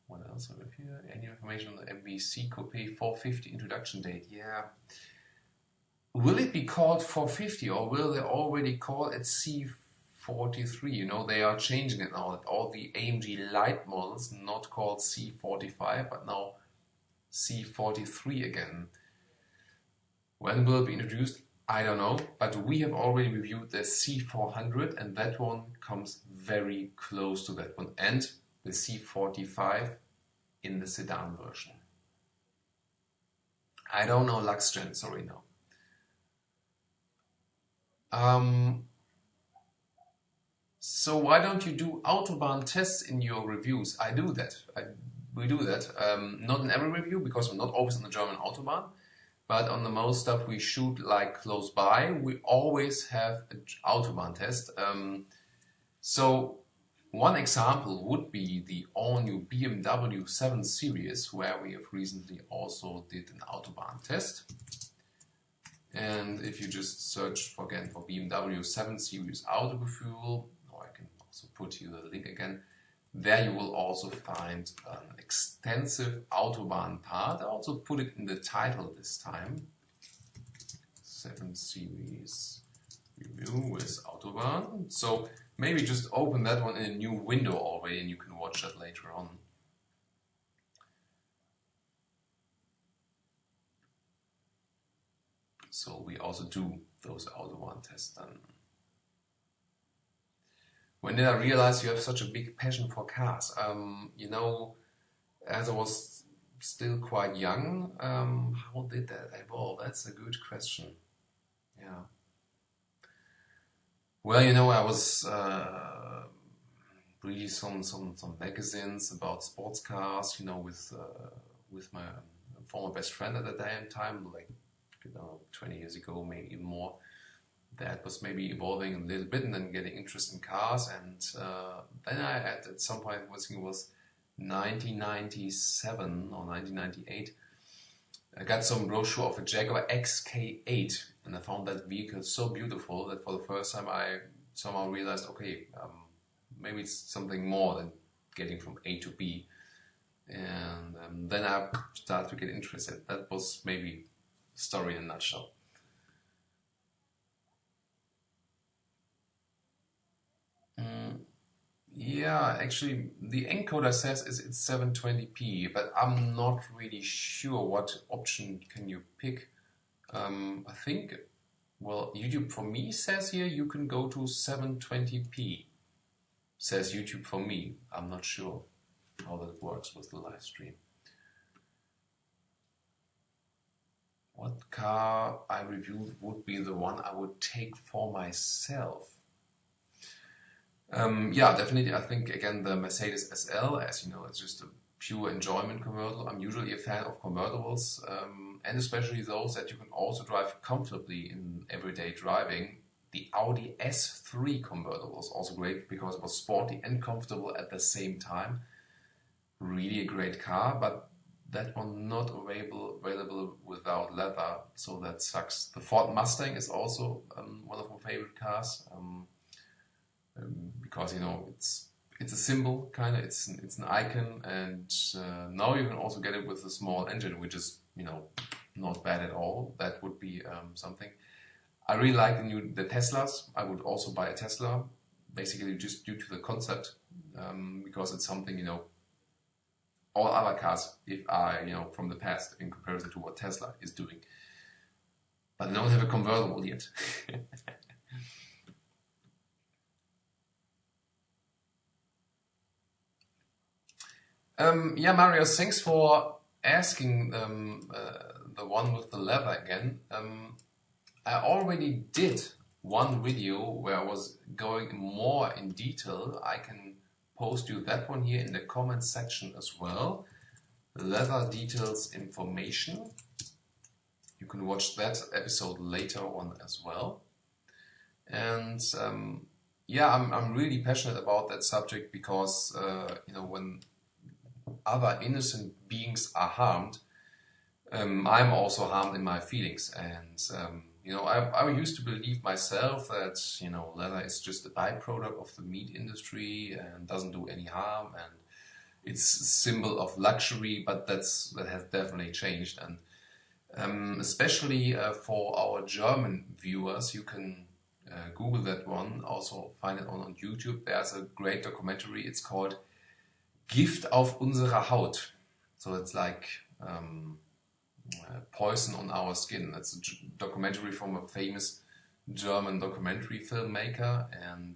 A: what else over here? Any information on the MVC Coupe 450 introduction date? Yeah. Will it be called 450 or will they already call it C43? You know, they are changing it now. All the AMG Light models, not called C45, but now C43 again. When will it be introduced? I don't know, but we have already reviewed the C400 and that one comes very close to that one. And the C45 in the sedan version. I don't know Luxgen, sorry, no. So why don't you do Autobahn tests in your reviews? I do that. We do that. Not in every review because we're not always on the German Autobahn, but on the most stuff we shoot like close by, we always have an Autobahn test. So one example would be the all-new BMW 7 Series, where we have recently also did an Autobahn test. And if you just search for, again, for BMW 7 Series Autogefühl, or I can also put you the link again, there you will also find an extensive Autobahn part. I also put it in the title this time. 7 Series review with Autobahn. So maybe just open that one in a new window already and you can watch that later on. So we also do those Autobahn tests then. When did I realize you have such a big passion for cars? You know, as I was still quite young, how did that evolve? That's a good question. Yeah. Well, you know, I was reading some magazines about sports cars, you know, with my former best friend at that time, like, you know, 20 years ago, maybe even more. That was maybe evolving a little bit and then getting interest in cars. And then I, at some point, I think it was 1997 or 1998, I got some brochure of a Jaguar XE and I found that vehicle so beautiful that for the first time I somehow realized, okay, maybe it's something more than getting from A to B. And then I started to get interested. That was maybe the story in a nutshell. Yeah, actually, the encoder says it's 720p, but I'm not really sure what option can you pick. I think, well, YouTube for me says here you can go to 720p. Says YouTube for me. I'm not sure how that works with the live stream. What car I reviewed would be the one I would take for myself? Yeah, definitely. I think, again, the Mercedes SL, as you know, it's just a pure enjoyment convertible. I'm usually a fan of convertibles, and especially those that you can also drive comfortably in everyday driving. The Audi S3 convertible is also great because it was sporty and comfortable at the same time. Really a great car, but that one not available without leather, so that sucks. The Ford Mustang is also one of my favorite cars. Because, you know, it's a symbol, kind of, it's an icon, and now you can also get it with a small engine, which is, you know, not bad at all. That would be something. I really like the Teslas. I would also buy a Tesla, basically just due to the concept, because it's something, you know, all other cars, you know, from the past in comparison to what Tesla is doing. But I don't have a convertible yet. Yeah, Mario, thanks for asking the one with the leather again. I already did one video where I was going more in detail. I can post you that one here in the comments section as well. Leather details information. You can watch that episode later on as well. And yeah, I'm really passionate about that subject because you know, when other innocent beings are harmed, I'm also harmed in my feelings. And you know, I used to believe myself that, you know, leather is just a byproduct of the meat industry and doesn't do any harm, and it's a symbol of luxury. But that has definitely changed. And especially for our German viewers, you can Google that one, also find it on YouTube. There's a great documentary. It's called Gift auf unsere Haut. So it's like poison on our skin. That's a documentary from a famous German documentary filmmaker, and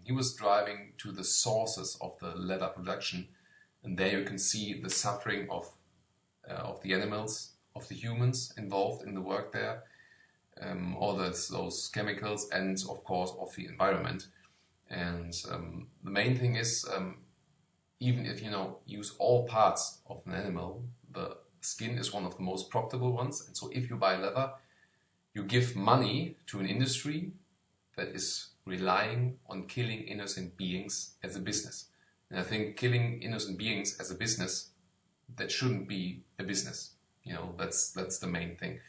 A: he was driving to the sources of the leather production, and there you can see the suffering of the animals, of the humans involved in the work there, all those chemicals, and of course of the environment. And the main thing is, even if you know, use all parts of an animal, the skin is one of the most profitable ones. And so if you buy leather, you give money to an industry that is relying on killing innocent beings as a business. And I think killing innocent beings as a business, that shouldn't be a business. You know, that's the main thing.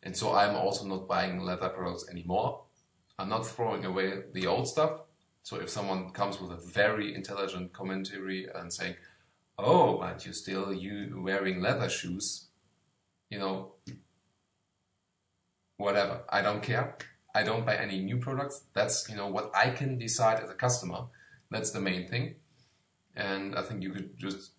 A: And so I'm also not buying leather products anymore. I'm not throwing away the old stuff. So if someone comes with a very intelligent commentary and saying, oh, but you still wearing leather shoes, you know, whatever, I don't care. I don't buy any new products. That's, you know, what I can decide as a customer. That's the main thing. And I think you could just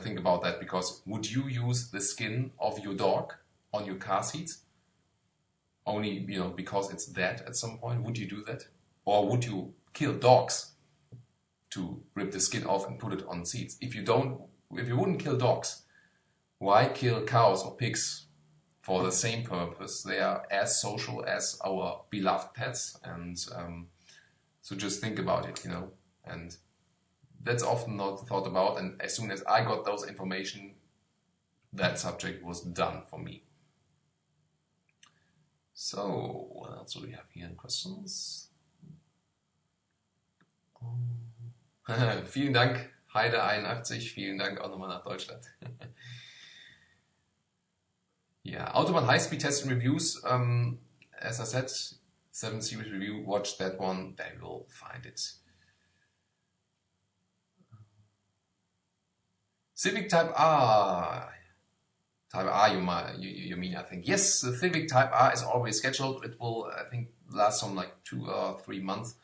A: think about that, because would you use the skin of your dog on your car seats? Only, you know, because it's dead at some point? Would you do that? Or would you kill dogs to rip the skin off and put it on seats? If you wouldn't kill dogs, why kill cows or pigs for the same purpose? They are as social as our beloved pets, and so just think about it, you know. And that's often not thought about, and as soon as I got those information, that subject was done for me. So, what else do we have here in questions? Vielen Dank, Heide81, vielen Dank auch nochmal nach Deutschland. Yeah, Autobahn high-speed test and reviews, as I said, 7 Series review, watch that one, they will find it. Civic Type R. Type R, you mean, I think. Yes, the Civic Type R is already scheduled. It will, I think, last some like 2 or 3 months.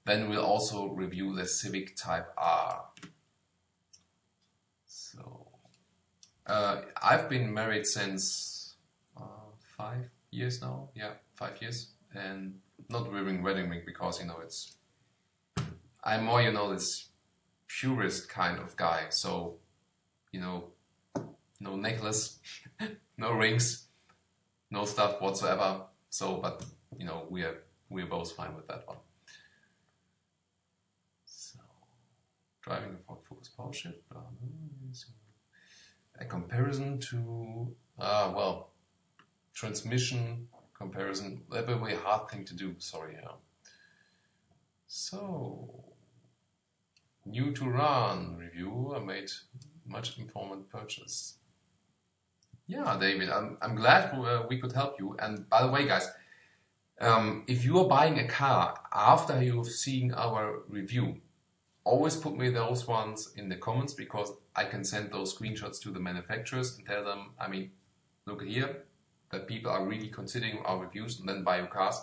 A: Then we'll also review the Civic Type R. So, I've been married since 5 years now. Yeah, 5 years. And not wearing wedding ring because, you know, I'm more, you know, this purist kind of guy. So, you know, no necklace, no rings, no stuff whatsoever. So, but, you know, we're both fine with that one. So, driving a Ford Focus Porsche. A comparison to, well, transmission comparison. That's a very hard thing to do, sorry. Yeah. So, new to run review. I made much informed purchase. Yeah, David, I'm glad we could help you. And by the way, guys, if you are buying a car after you've seen our review, always put me those ones in the comments, because I can send those screenshots to the manufacturers and tell them, I mean, look here, that people are really considering our reviews and then buy your cars.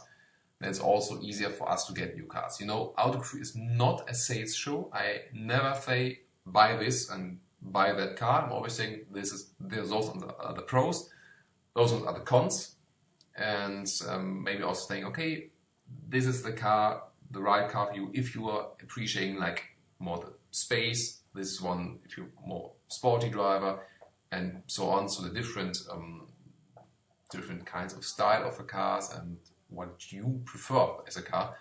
A: Then it's also easier for us to get new cars. You know, Autogefühl is not a sales show. I never say buy this and buy that car. I'm always saying those are the pros, those are the cons, and maybe also saying, okay, this is the car, the right car for you if you are appreciating like more the space. This is one if you're more sporty driver, and so on. So the different kinds of style of the cars and what you prefer as a car.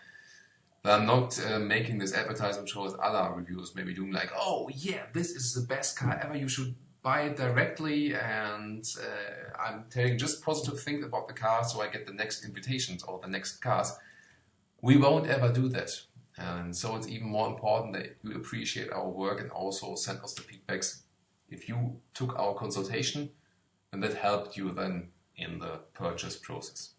A: But I'm not making this advertisement show as other reviewers maybe doing like, oh yeah, this is the best car ever, you should buy it directly and I'm telling just positive things about the car so I get the next invitations or the next cars. We won't ever do that. And so it's even more important that you appreciate our work and also send us the feedbacks if you took our consultation and that helped you then in the purchase process.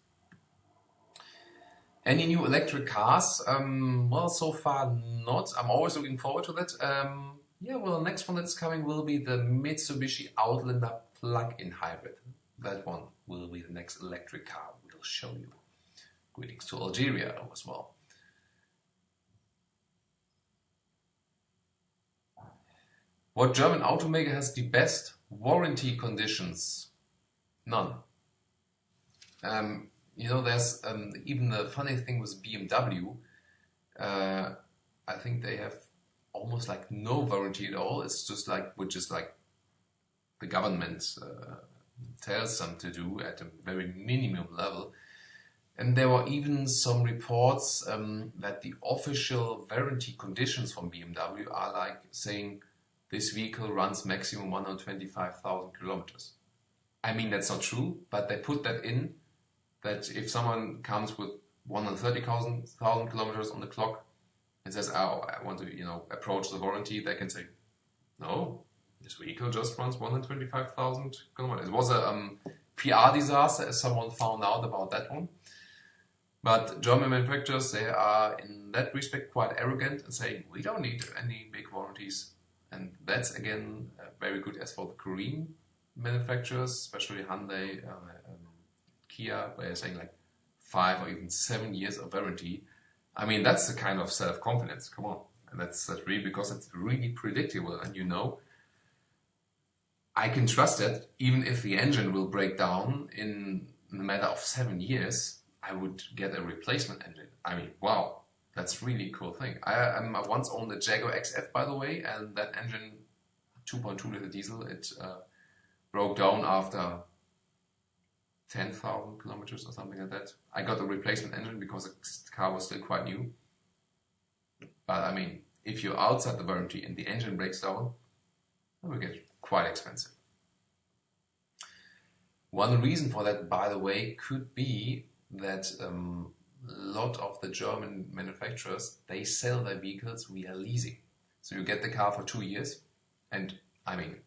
A: Any new electric cars? Well, so far not. I'm always looking forward to that. Yeah, well, the next one that's coming will be the Mitsubishi Outlander plug-in hybrid. That one will be the next electric car we'll show you. Greetings to Algeria as well. What German automaker has the best warranty conditions? None. You know, there's even the funny thing with BMW. I think they have almost like no warranty at all. It's just like, which is like the government tells them to do at a very minimum level. And there were even some reports that the official warranty conditions from BMW are like saying this vehicle runs maximum 125,000 kilometers. I mean, that's not true, but they put that in, that if someone comes with 130,000 kilometers on the clock and says, oh, I want to, you know, approach the warranty, they can say, no, this vehicle just runs 125,000 kilometers. It was a PR disaster, as someone found out about that one. But German manufacturers, they are in that respect quite arrogant and say, we don't need any big warranties. And that's again very good as for the Korean manufacturers, especially Hyundai, Kia, where they're saying like 5 or even 7 years of warranty. I mean, that's the kind of self-confidence, come on. And that's really because it's really predictable. And you know, I can trust that even if the engine will break down in a matter of 7 years, I would get a replacement engine. I mean, wow, that's really a cool thing. I once owned a Jaguar XE, by the way, and that engine, 2.2 liter diesel, it broke down after 10,000 kilometers or something like that. I got a replacement engine because the car was still quite new. But I mean, if you're outside the warranty and the engine breaks down, it will get quite expensive. One reason for that, by the way, could be that a lot of the German manufacturers, they sell their vehicles via leasing. So you get the car for 2 years, and I mean,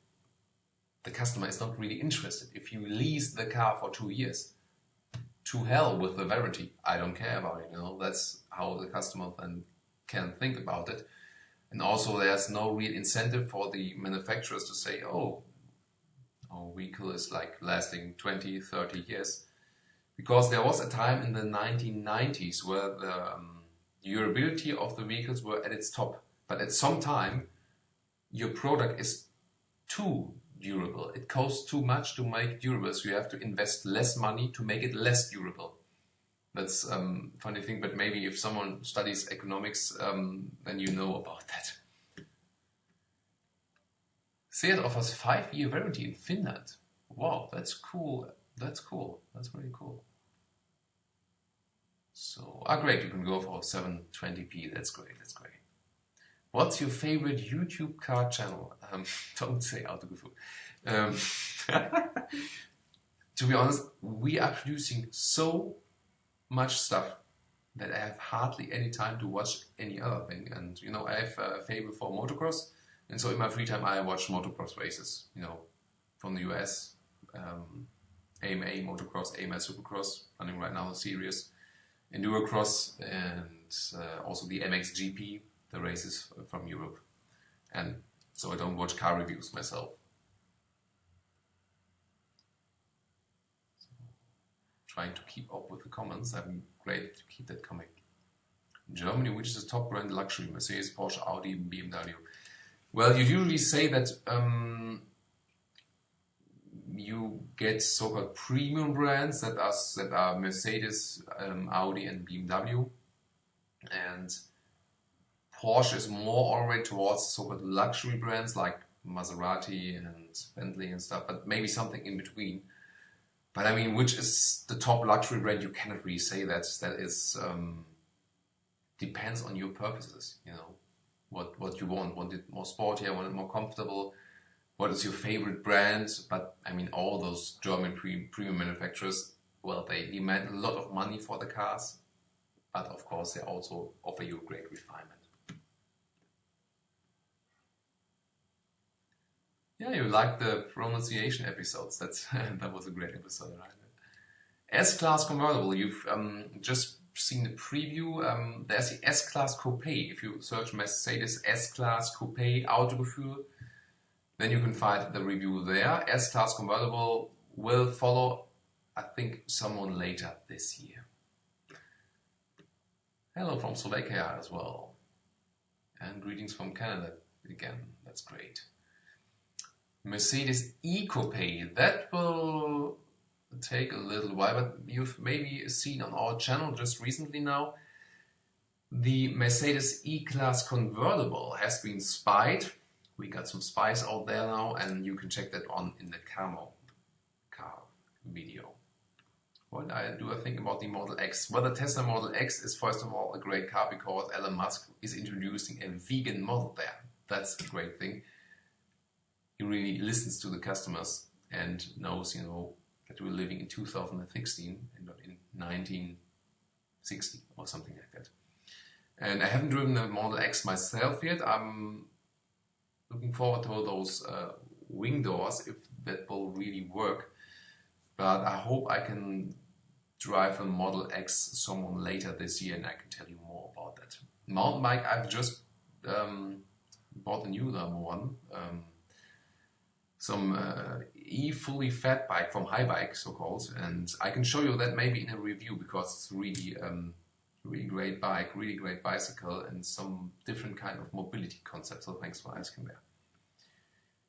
A: the customer is not really interested. If you lease the car for 2 years, to hell with the warranty. I don't care about it. You know, that's how the customer then can think about it. And also, there's no real incentive for the manufacturers to say, oh, our vehicle is like lasting 20, 30 years. Because there was a time in the 1990s where the durability of the vehicles were at its top. But at some time, your product is too durable. It costs too much to make durable, so you have to invest less money to make it less durable. That's a funny thing, but maybe if someone studies economics, then you know about that. Seat offers 5-year warranty in Finland. Wow, that's cool. That's cool. That's really cool. So, great, you can go for 720p. That's great. That's great. What's your favorite YouTube car channel? Don't say Autogefühl. To be honest, we are producing so much stuff that I have hardly any time to watch any other thing. And you know, I have a favor for motocross, and so in my free time I watch motocross races. You know, from the US, AMA Motocross, AMA Supercross, running right now the series, Endurocross, and also the MXGP, the races from Europe. And so I don't watch car reviews myself. So, trying to keep up with the comments. I'm great to keep that coming. In Germany, which is the top brand luxury? Mercedes, Porsche, Audi, BMW. Well, you usually say that you get so-called premium brands that are Mercedes, Audi, and BMW, and Porsche is more already towards so-called luxury brands like Maserati and Bentley and stuff, but maybe something in between. But I mean, which is the top luxury brand? You cannot really say that. That is depends on your purposes. You know, what you want. Want it more sporty? I want it more comfortable. what is your favorite brand? But I mean, all those German premium manufacturers, well, they demand a lot of money for the cars, but of course they also offer you great refinement. Yeah, you like the pronunciation episodes. That's that was a great episode, right? S-Class convertible. You've just seen the preview. There's the S-Class Coupe. If you search Mercedes S-Class Coupe Autogefühl, then you can find the review there. S-Class convertible will follow, I think, someone later this year. Hello from Slovakia as well. And greetings from Canada again. That's great. Mercedes E-Coupe. That will take a little while, but you've maybe seen on our channel just recently now. The Mercedes E-Class convertible has been spied. We got some spies out there now, and you can check that on in the car video. What do I think about the Model X? Well, the Tesla Model X is first of all a great car because Elon Musk is introducing a vegan model there. That's a great thing. He really listens to the customers and knows, you know, that we're living in 2016 and not in 1960 or something like that. And I haven't driven the Model X myself yet. I'm looking forward to those wing doors, if that will really work. But I hope I can drive a Model X someone later this year, and I can tell you more about that. Mountain bike, I've just bought a new one. Some fully fat bike from High Bike, so-called, and I can show you that maybe in a review because it's really, really great bike, really great bicycle, and some different kind of mobility concept. So thanks for asking there.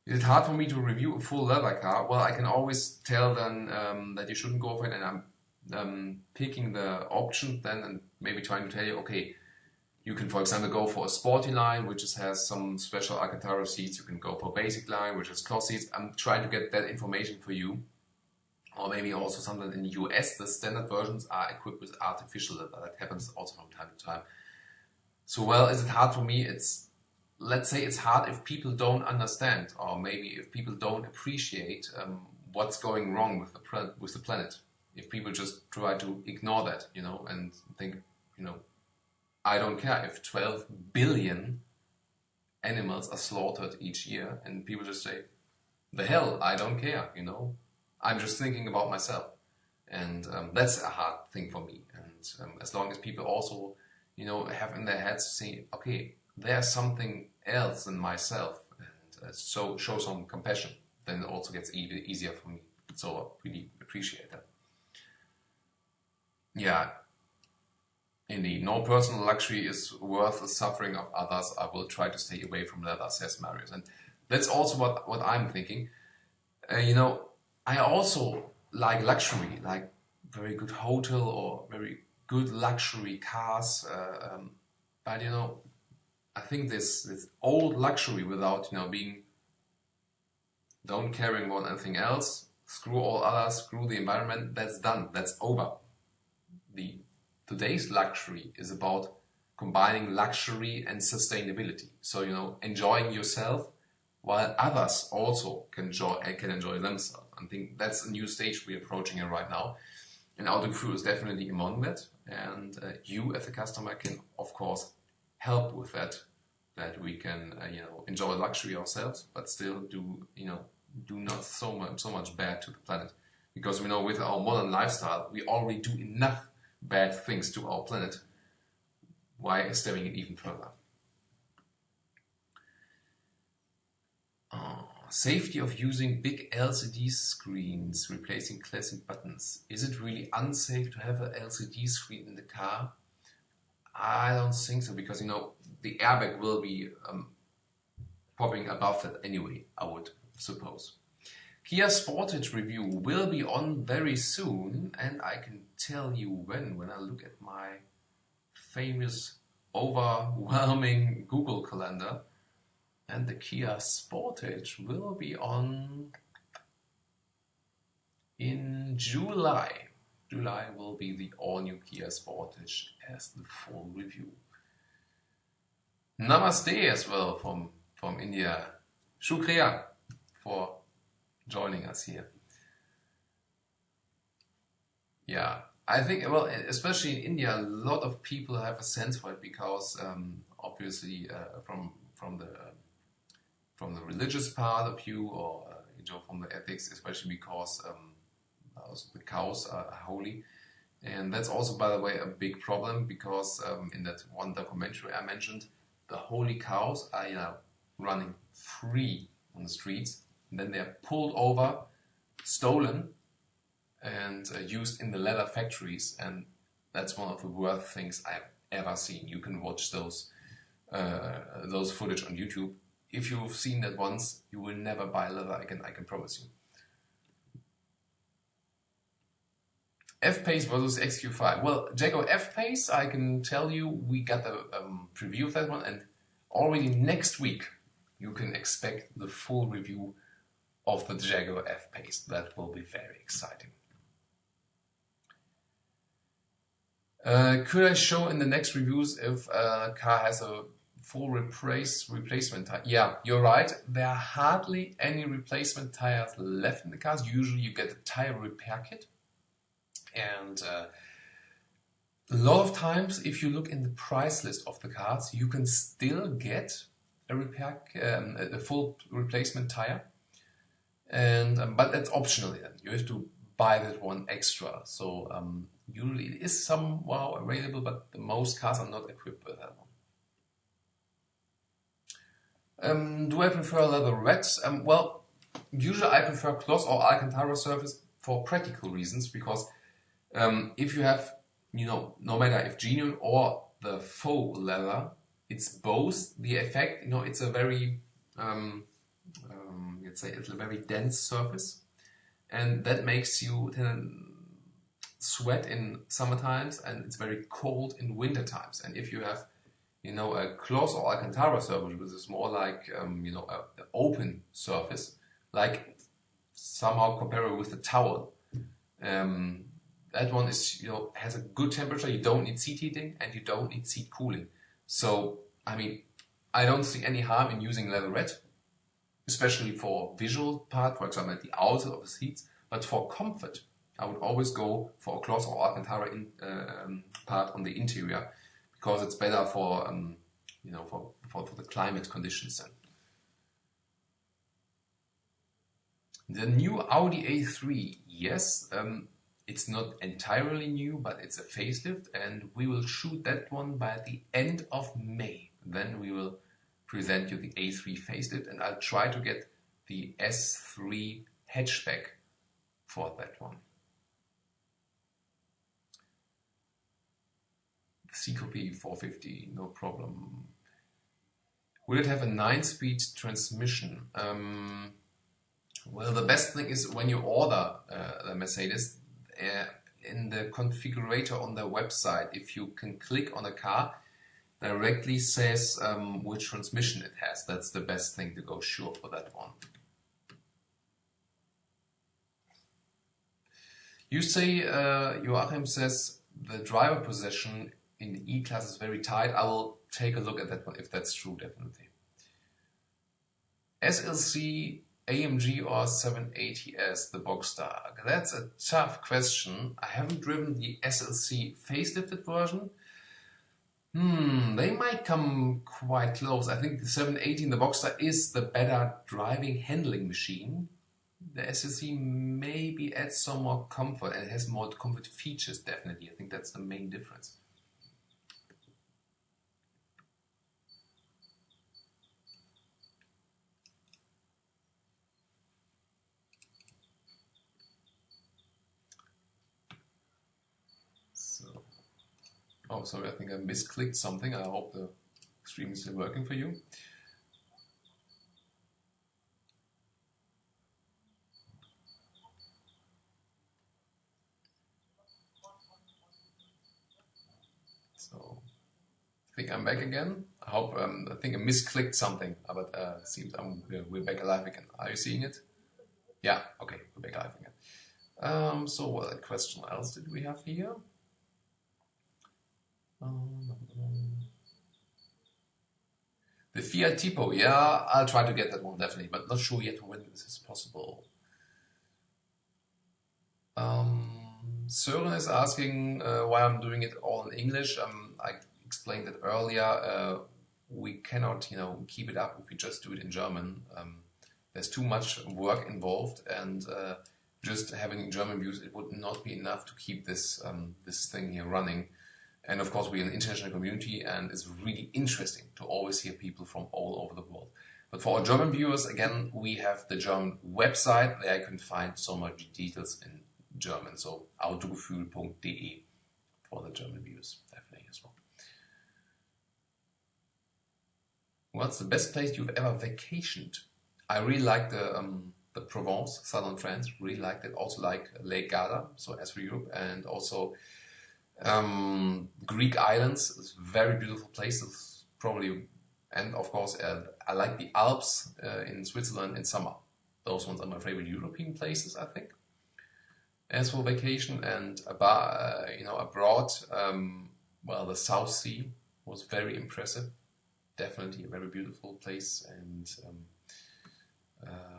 A: Is it hard for me to review a full leather car? Well, I can always tell then that you shouldn't go for it, and I'm picking the option then and maybe trying to tell you, okay, you can, for example, go for a sporty line, which has some special Alcantara seats. You can go for a basic line, which is cloth seats. I'm trying to get that information for you. Or maybe also something in the US, the standard versions are equipped with artificial leather. That happens also from time to time. So, well, is it hard for me? Let's say it's hard if people don't understand, or maybe if people don't appreciate what's going wrong with the planet. If people just try to ignore that, you know, and think, you know, I don't care if 12 billion animals are slaughtered each year, and people just say, the hell, I don't care, you know. I'm just thinking about myself. And that's a hard thing for me. And as long as people also, you know, have in their heads saying, okay, there's something else than myself, and so show some compassion, then it also gets easier for me. So I really appreciate that. Yeah. Indeed, no personal luxury is worth the suffering of others. I will try to stay away from leather, says Marius. And that's also what I'm thinking. You know, I also like luxury, like very good hotel or very good luxury cars. But, you know, I think this old luxury without, you know, don't caring about anything else, screw all others, screw the environment, that's done, that's over. Today's luxury is about combining luxury and sustainability. So, you know, enjoying yourself while others also can enjoy themselves. I think that's a new stage we're approaching right now. And Autogefühl is definitely among that. And you as a customer can, of course, help with that we can, you know, enjoy luxury ourselves, but still do not so much bad to the planet. Because we know with our modern lifestyle, we already do enough bad things to our planet. Why stepping it even further? Safety of using big LCD screens replacing classic buttons. Is it really unsafe to have an LCD screen in the car? I don't think so, because, you know, the airbag will be popping above that anyway, I would suppose. Kia Sportage review will be on very soon, and I can tell you when I look at my famous overwhelming Google calendar. And the Kia Sportage will be on in July. July will be the all-new Kia Sportage as the full review. Namaste as well from India. Shukriya for joining us here. Yeah, I think, well, especially in India, a lot of people have a sense for it because obviously from the religious part of you, or from the ethics, especially because also the cows are holy. And that's also, by the way, a big problem because in that one documentary I mentioned, the holy cows are running free on the streets, and then they're pulled over, stolen, and used in the leather factories. And that's one of the worst things I've ever seen. You can watch those footage on YouTube. If you've seen that once, you will never buy leather again, I can promise you. F-Pace versus XQ5. Well, Jaguar F-Pace, I can tell you, we got a preview of that one, and already next week you can expect the full review of the Jaguar F-Pace. That will be very exciting. Could I show in the next reviews if a car has a full replacement tire? Yeah, you're right. There are hardly any replacement tires left in the cars. Usually you get a tire repair kit. And a lot of times, if you look in the price list of the cars, you can still get a full replacement tire. And but that's optional. Then you have to buy that one extra. So usually it is somehow available, but most cars are not equipped with that one. Do I prefer leather red? Well, usually I prefer gloss or Alcantara surface for practical reasons, because if you have, no matter if genuine or the faux leather, it's both the effect, it's a very, let's say it's a very dense surface, and that makes you sweat in summer times, and it's very cold in winter times. And if you have, a gloss or Alcantara surface, which is more like, an open surface, like somehow comparable with the towel, that one is, has a good temperature. You don't need seat heating and you don't need seat cooling. So, I mean, I don't see any harm in using leather red, especially for visual part, for example, at the outside of the seats. But for comfort, I would always go for a gloss or Alcantara part on the interior, because it's better for, for the climate conditions then. The new Audi A3, yes. It's not entirely new, but it's a facelift, and we will shoot that one by the end of May. Then we will present you the A3 facelift, and I'll try to get the S3 hatchback for that one. CQP 450, no problem. Will it have a 9-speed transmission? Well, the best thing is when you order the Mercedes, in the configurator on their website, if you can click on a car, directly says which transmission it has. That's the best thing to go sure for that one. You say, Joachim says, the driver position in the E-Class is very tight. I will take a look at that one if that's true, definitely. SLC, AMG or 780S, the Boxster? That's a tough question. I haven't driven the SLC facelifted version. They might come quite close. I think the 780 in the Boxster is the better driving handling machine. The SLC maybe adds some more comfort, and it has more comfort features, definitely. I think that's the main difference. Oh, sorry, I think I misclicked something. I hope the stream is still working for you. So, I think I'm back again. I hope, I think I misclicked something, but it seems we're back alive again. Are you seeing it? Yeah, okay, we're back alive again. So what question else did we have here? The Fiat Tipo, yeah, I'll try to get that one definitely, but not sure yet when this is possible. Søren is asking why I'm doing it all in English. I explained it earlier. We cannot, keep it up if we just do it in German. There's too much work involved, and just having German views, it would not be enough to keep this this thing here running. And of course, we're an international community, and it's really interesting to always hear people from all over the world. But for our German viewers, again, we have the German website. There you can find so much details in German. So autogefühl.de for the German viewers, definitely as well. What's the best place you've ever vacationed? I really like the Provence, southern France. Really liked it. Also like Lake Garda, so as for Europe, and also Greek islands. It's very beautiful places, probably. And of course, I like the Alps in Switzerland in summer. Those ones are my favorite European places, I think. As for vacation and abroad, well, the South Sea was very impressive. Definitely a very beautiful place. And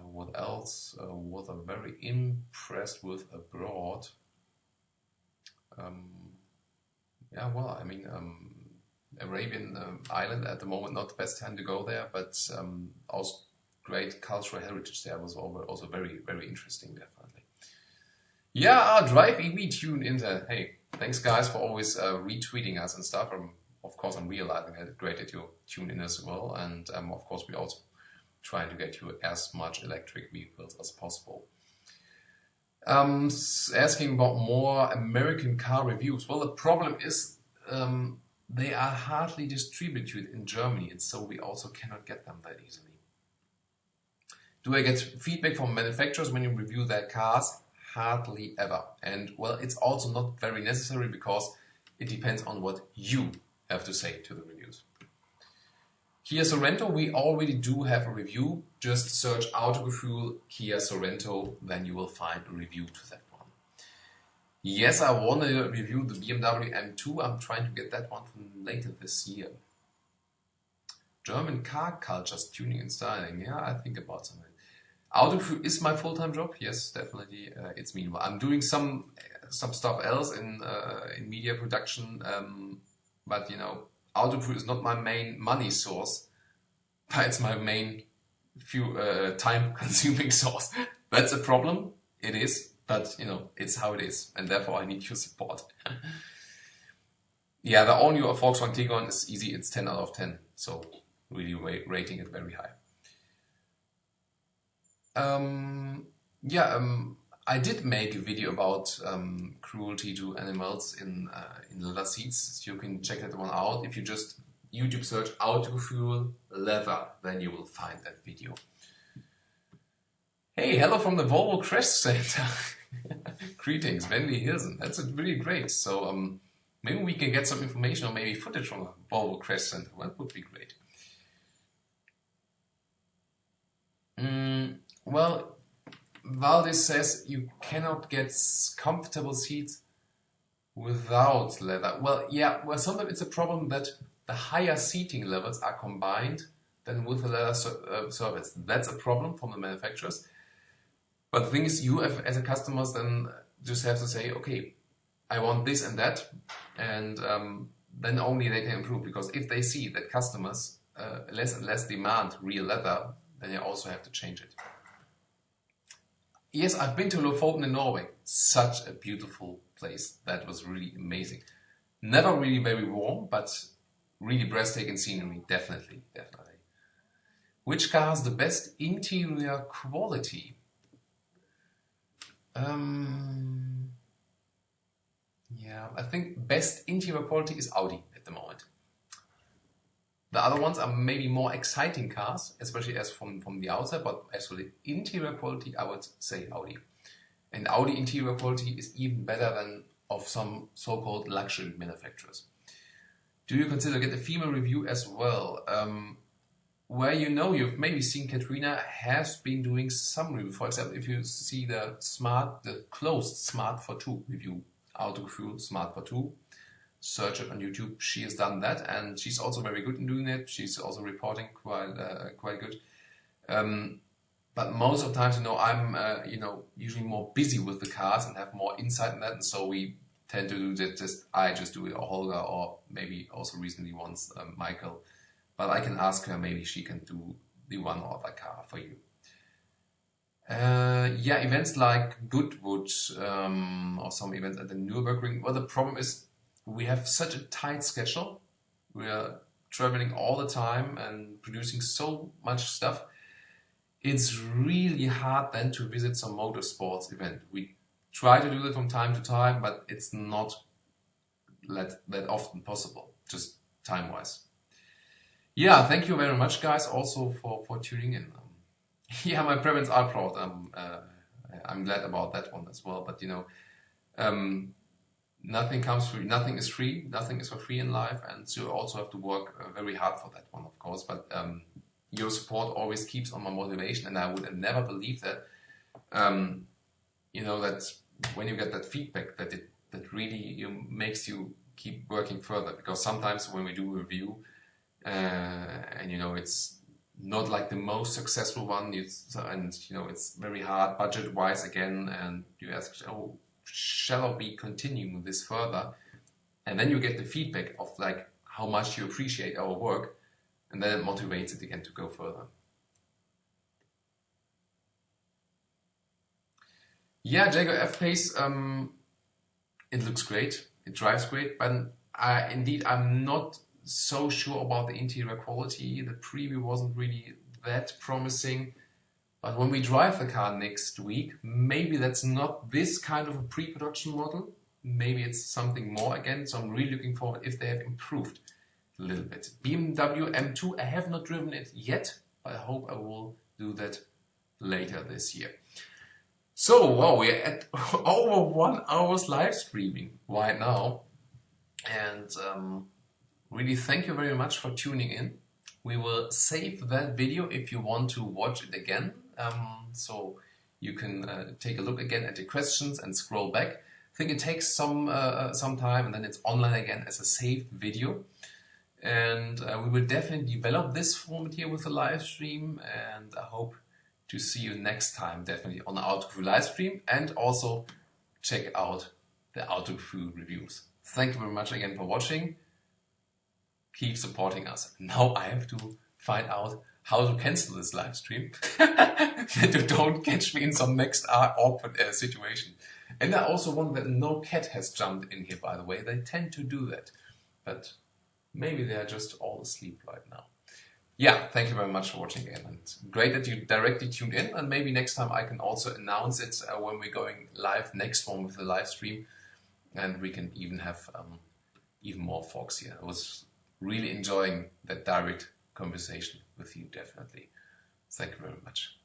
A: what else was I very impressed with abroad? Yeah, well, I mean, Arabian island at the moment, not the best time to go there, but also great cultural heritage there was also very, very interesting, definitely. Yeah, our Drive EV tune in there. Hey, thanks guys for always retweeting us and stuff. Of course, I'm realizing that it's great that you tune in as well, and of course, we also trying to get you as much electric vehicles as possible. Asking about more American car reviews. Well, the problem is they are hardly distributed in Germany, and so we also cannot get them that easily. Do I get feedback from manufacturers when you review their cars? Hardly ever. And well, it's also not very necessary because it depends on what you have to say to the reviews. Kia Sorento, we already do have a review. Just search Autogefühl Kia Sorento, then you will find a review to that one. Yes, I want to review the BMW M2. I'm trying to get that one from later this year. German car cultures, tuning and styling. Yeah, I think about something. Autogefühl is my full-time job. Yes, definitely. It's me. I'm doing some stuff else in media production, but Autogefühl is not my main money source, but it's my main time-consuming source. That's a problem. It is, but it's how it is, and therefore I need your support. Yeah, the all-new Volkswagen Tiguan is easy. It's 10 out of 10, so really rating it very high. I did make a video about cruelty to animals in leather seats. So you can check that one out. If you just YouTube search Autogefühl leather, then you will find that video. Hey, hello from the Volvo Crash Center. Greetings, Wendy Hilsen. That's really great. So maybe we can get some information or maybe footage from the Volvo Crash Center. That would be great. Well, Valdez says you cannot get comfortable seats without leather. Well, yeah, sometimes it's a problem that the higher seating levels are combined than with the leather surface. That's a problem from the manufacturers. But the thing is, you as a customer then just have to say, okay, I want this and that, and then only they can improve. Because if they see that customers less and less demand real leather, then you also have to change it. Yes, I've been to Lofoten in Norway. Such a beautiful place. That was really amazing. Never really very warm, but really breathtaking scenery. Definitely, definitely. Which car has the best interior quality? Yeah, I think best interior quality is Audi at the moment. The other ones are maybe more exciting cars, especially as from the outside, but as for the interior quality, I would say Audi. And Audi interior quality is even better than of some so-called luxury manufacturers. Do you consider get a female review as well? Where you've maybe seen Katrina has been doing some review. For example, if you see the closed Smart for 2 review, Autogefühl Smart for 2, search it on YouTube. She has done that, and she's also very good in doing it. She's also reporting quite good. But most of the times, I'm usually more busy with the cars and have more insight in that, and so we tend to do that. I just do it, or Holger, or maybe also recently once Michael. But I can ask her, maybe she can do the one or other car for you. Yeah, events like Goodwood or some events at the Nürburgring. Well, the problem is we have such a tight schedule. We are traveling all the time and producing so much stuff. It's really hard then to visit some motorsports event. We try to do it from time to time, but it's not that often possible, just time-wise. Yeah, thank you very much, guys, also for tuning in. Yeah, my parents are proud. I'm glad about that one as well. But nothing comes free. Nothing is free. Nothing is for free in life, and so you also have to work very hard for that one, of course. But your support always keeps on my motivation, and I would have never believed that. That when you get that feedback, that really makes you keep working further. Because sometimes when we do a review, and it's not like the most successful one, it's very hard budget-wise again, and you ask, oh, shall I be continuing this further? And then you get the feedback of like how much you appreciate our work, and then it motivates it again to go further. Yeah, Jaguar F-Pace, it looks great, it drives great, but indeed I'm not so sure about the interior quality. The preview wasn't really that promising, but when we drive the car next week, maybe that's not this kind of a pre-production model. Maybe it's something more again, so I'm really looking forward if they have improved a little bit. BMW M2, I have not driven it yet, but I hope I will do that later this year. So, wow, we're at over 1 hour's live streaming right now, and really thank you very much for tuning in. We will save that video if you want to watch it again. So you can take a look again at the questions and scroll back. I think it takes some time, and then it's online again as a saved video. And we will definitely develop this format here with the live stream, and I hope to see you next time, definitely on the Autogefühl Livestream, and also check out the Autogefühl reviews. Thank you very much again for watching. Keep supporting us. Now I have to find out how to cancel this live stream that you don't catch me in some next awkward situation. And I also want that no cat has jumped in here, by the way. They tend to do that, but maybe they're just all asleep right now. Yeah, thank you very much for watching again, and great that you directly tuned in, and maybe next time I can also announce it when we're going live next one with the live stream, and we can even have even more folks here. I was really enjoying that direct conversation with you, definitely. Thank you very much.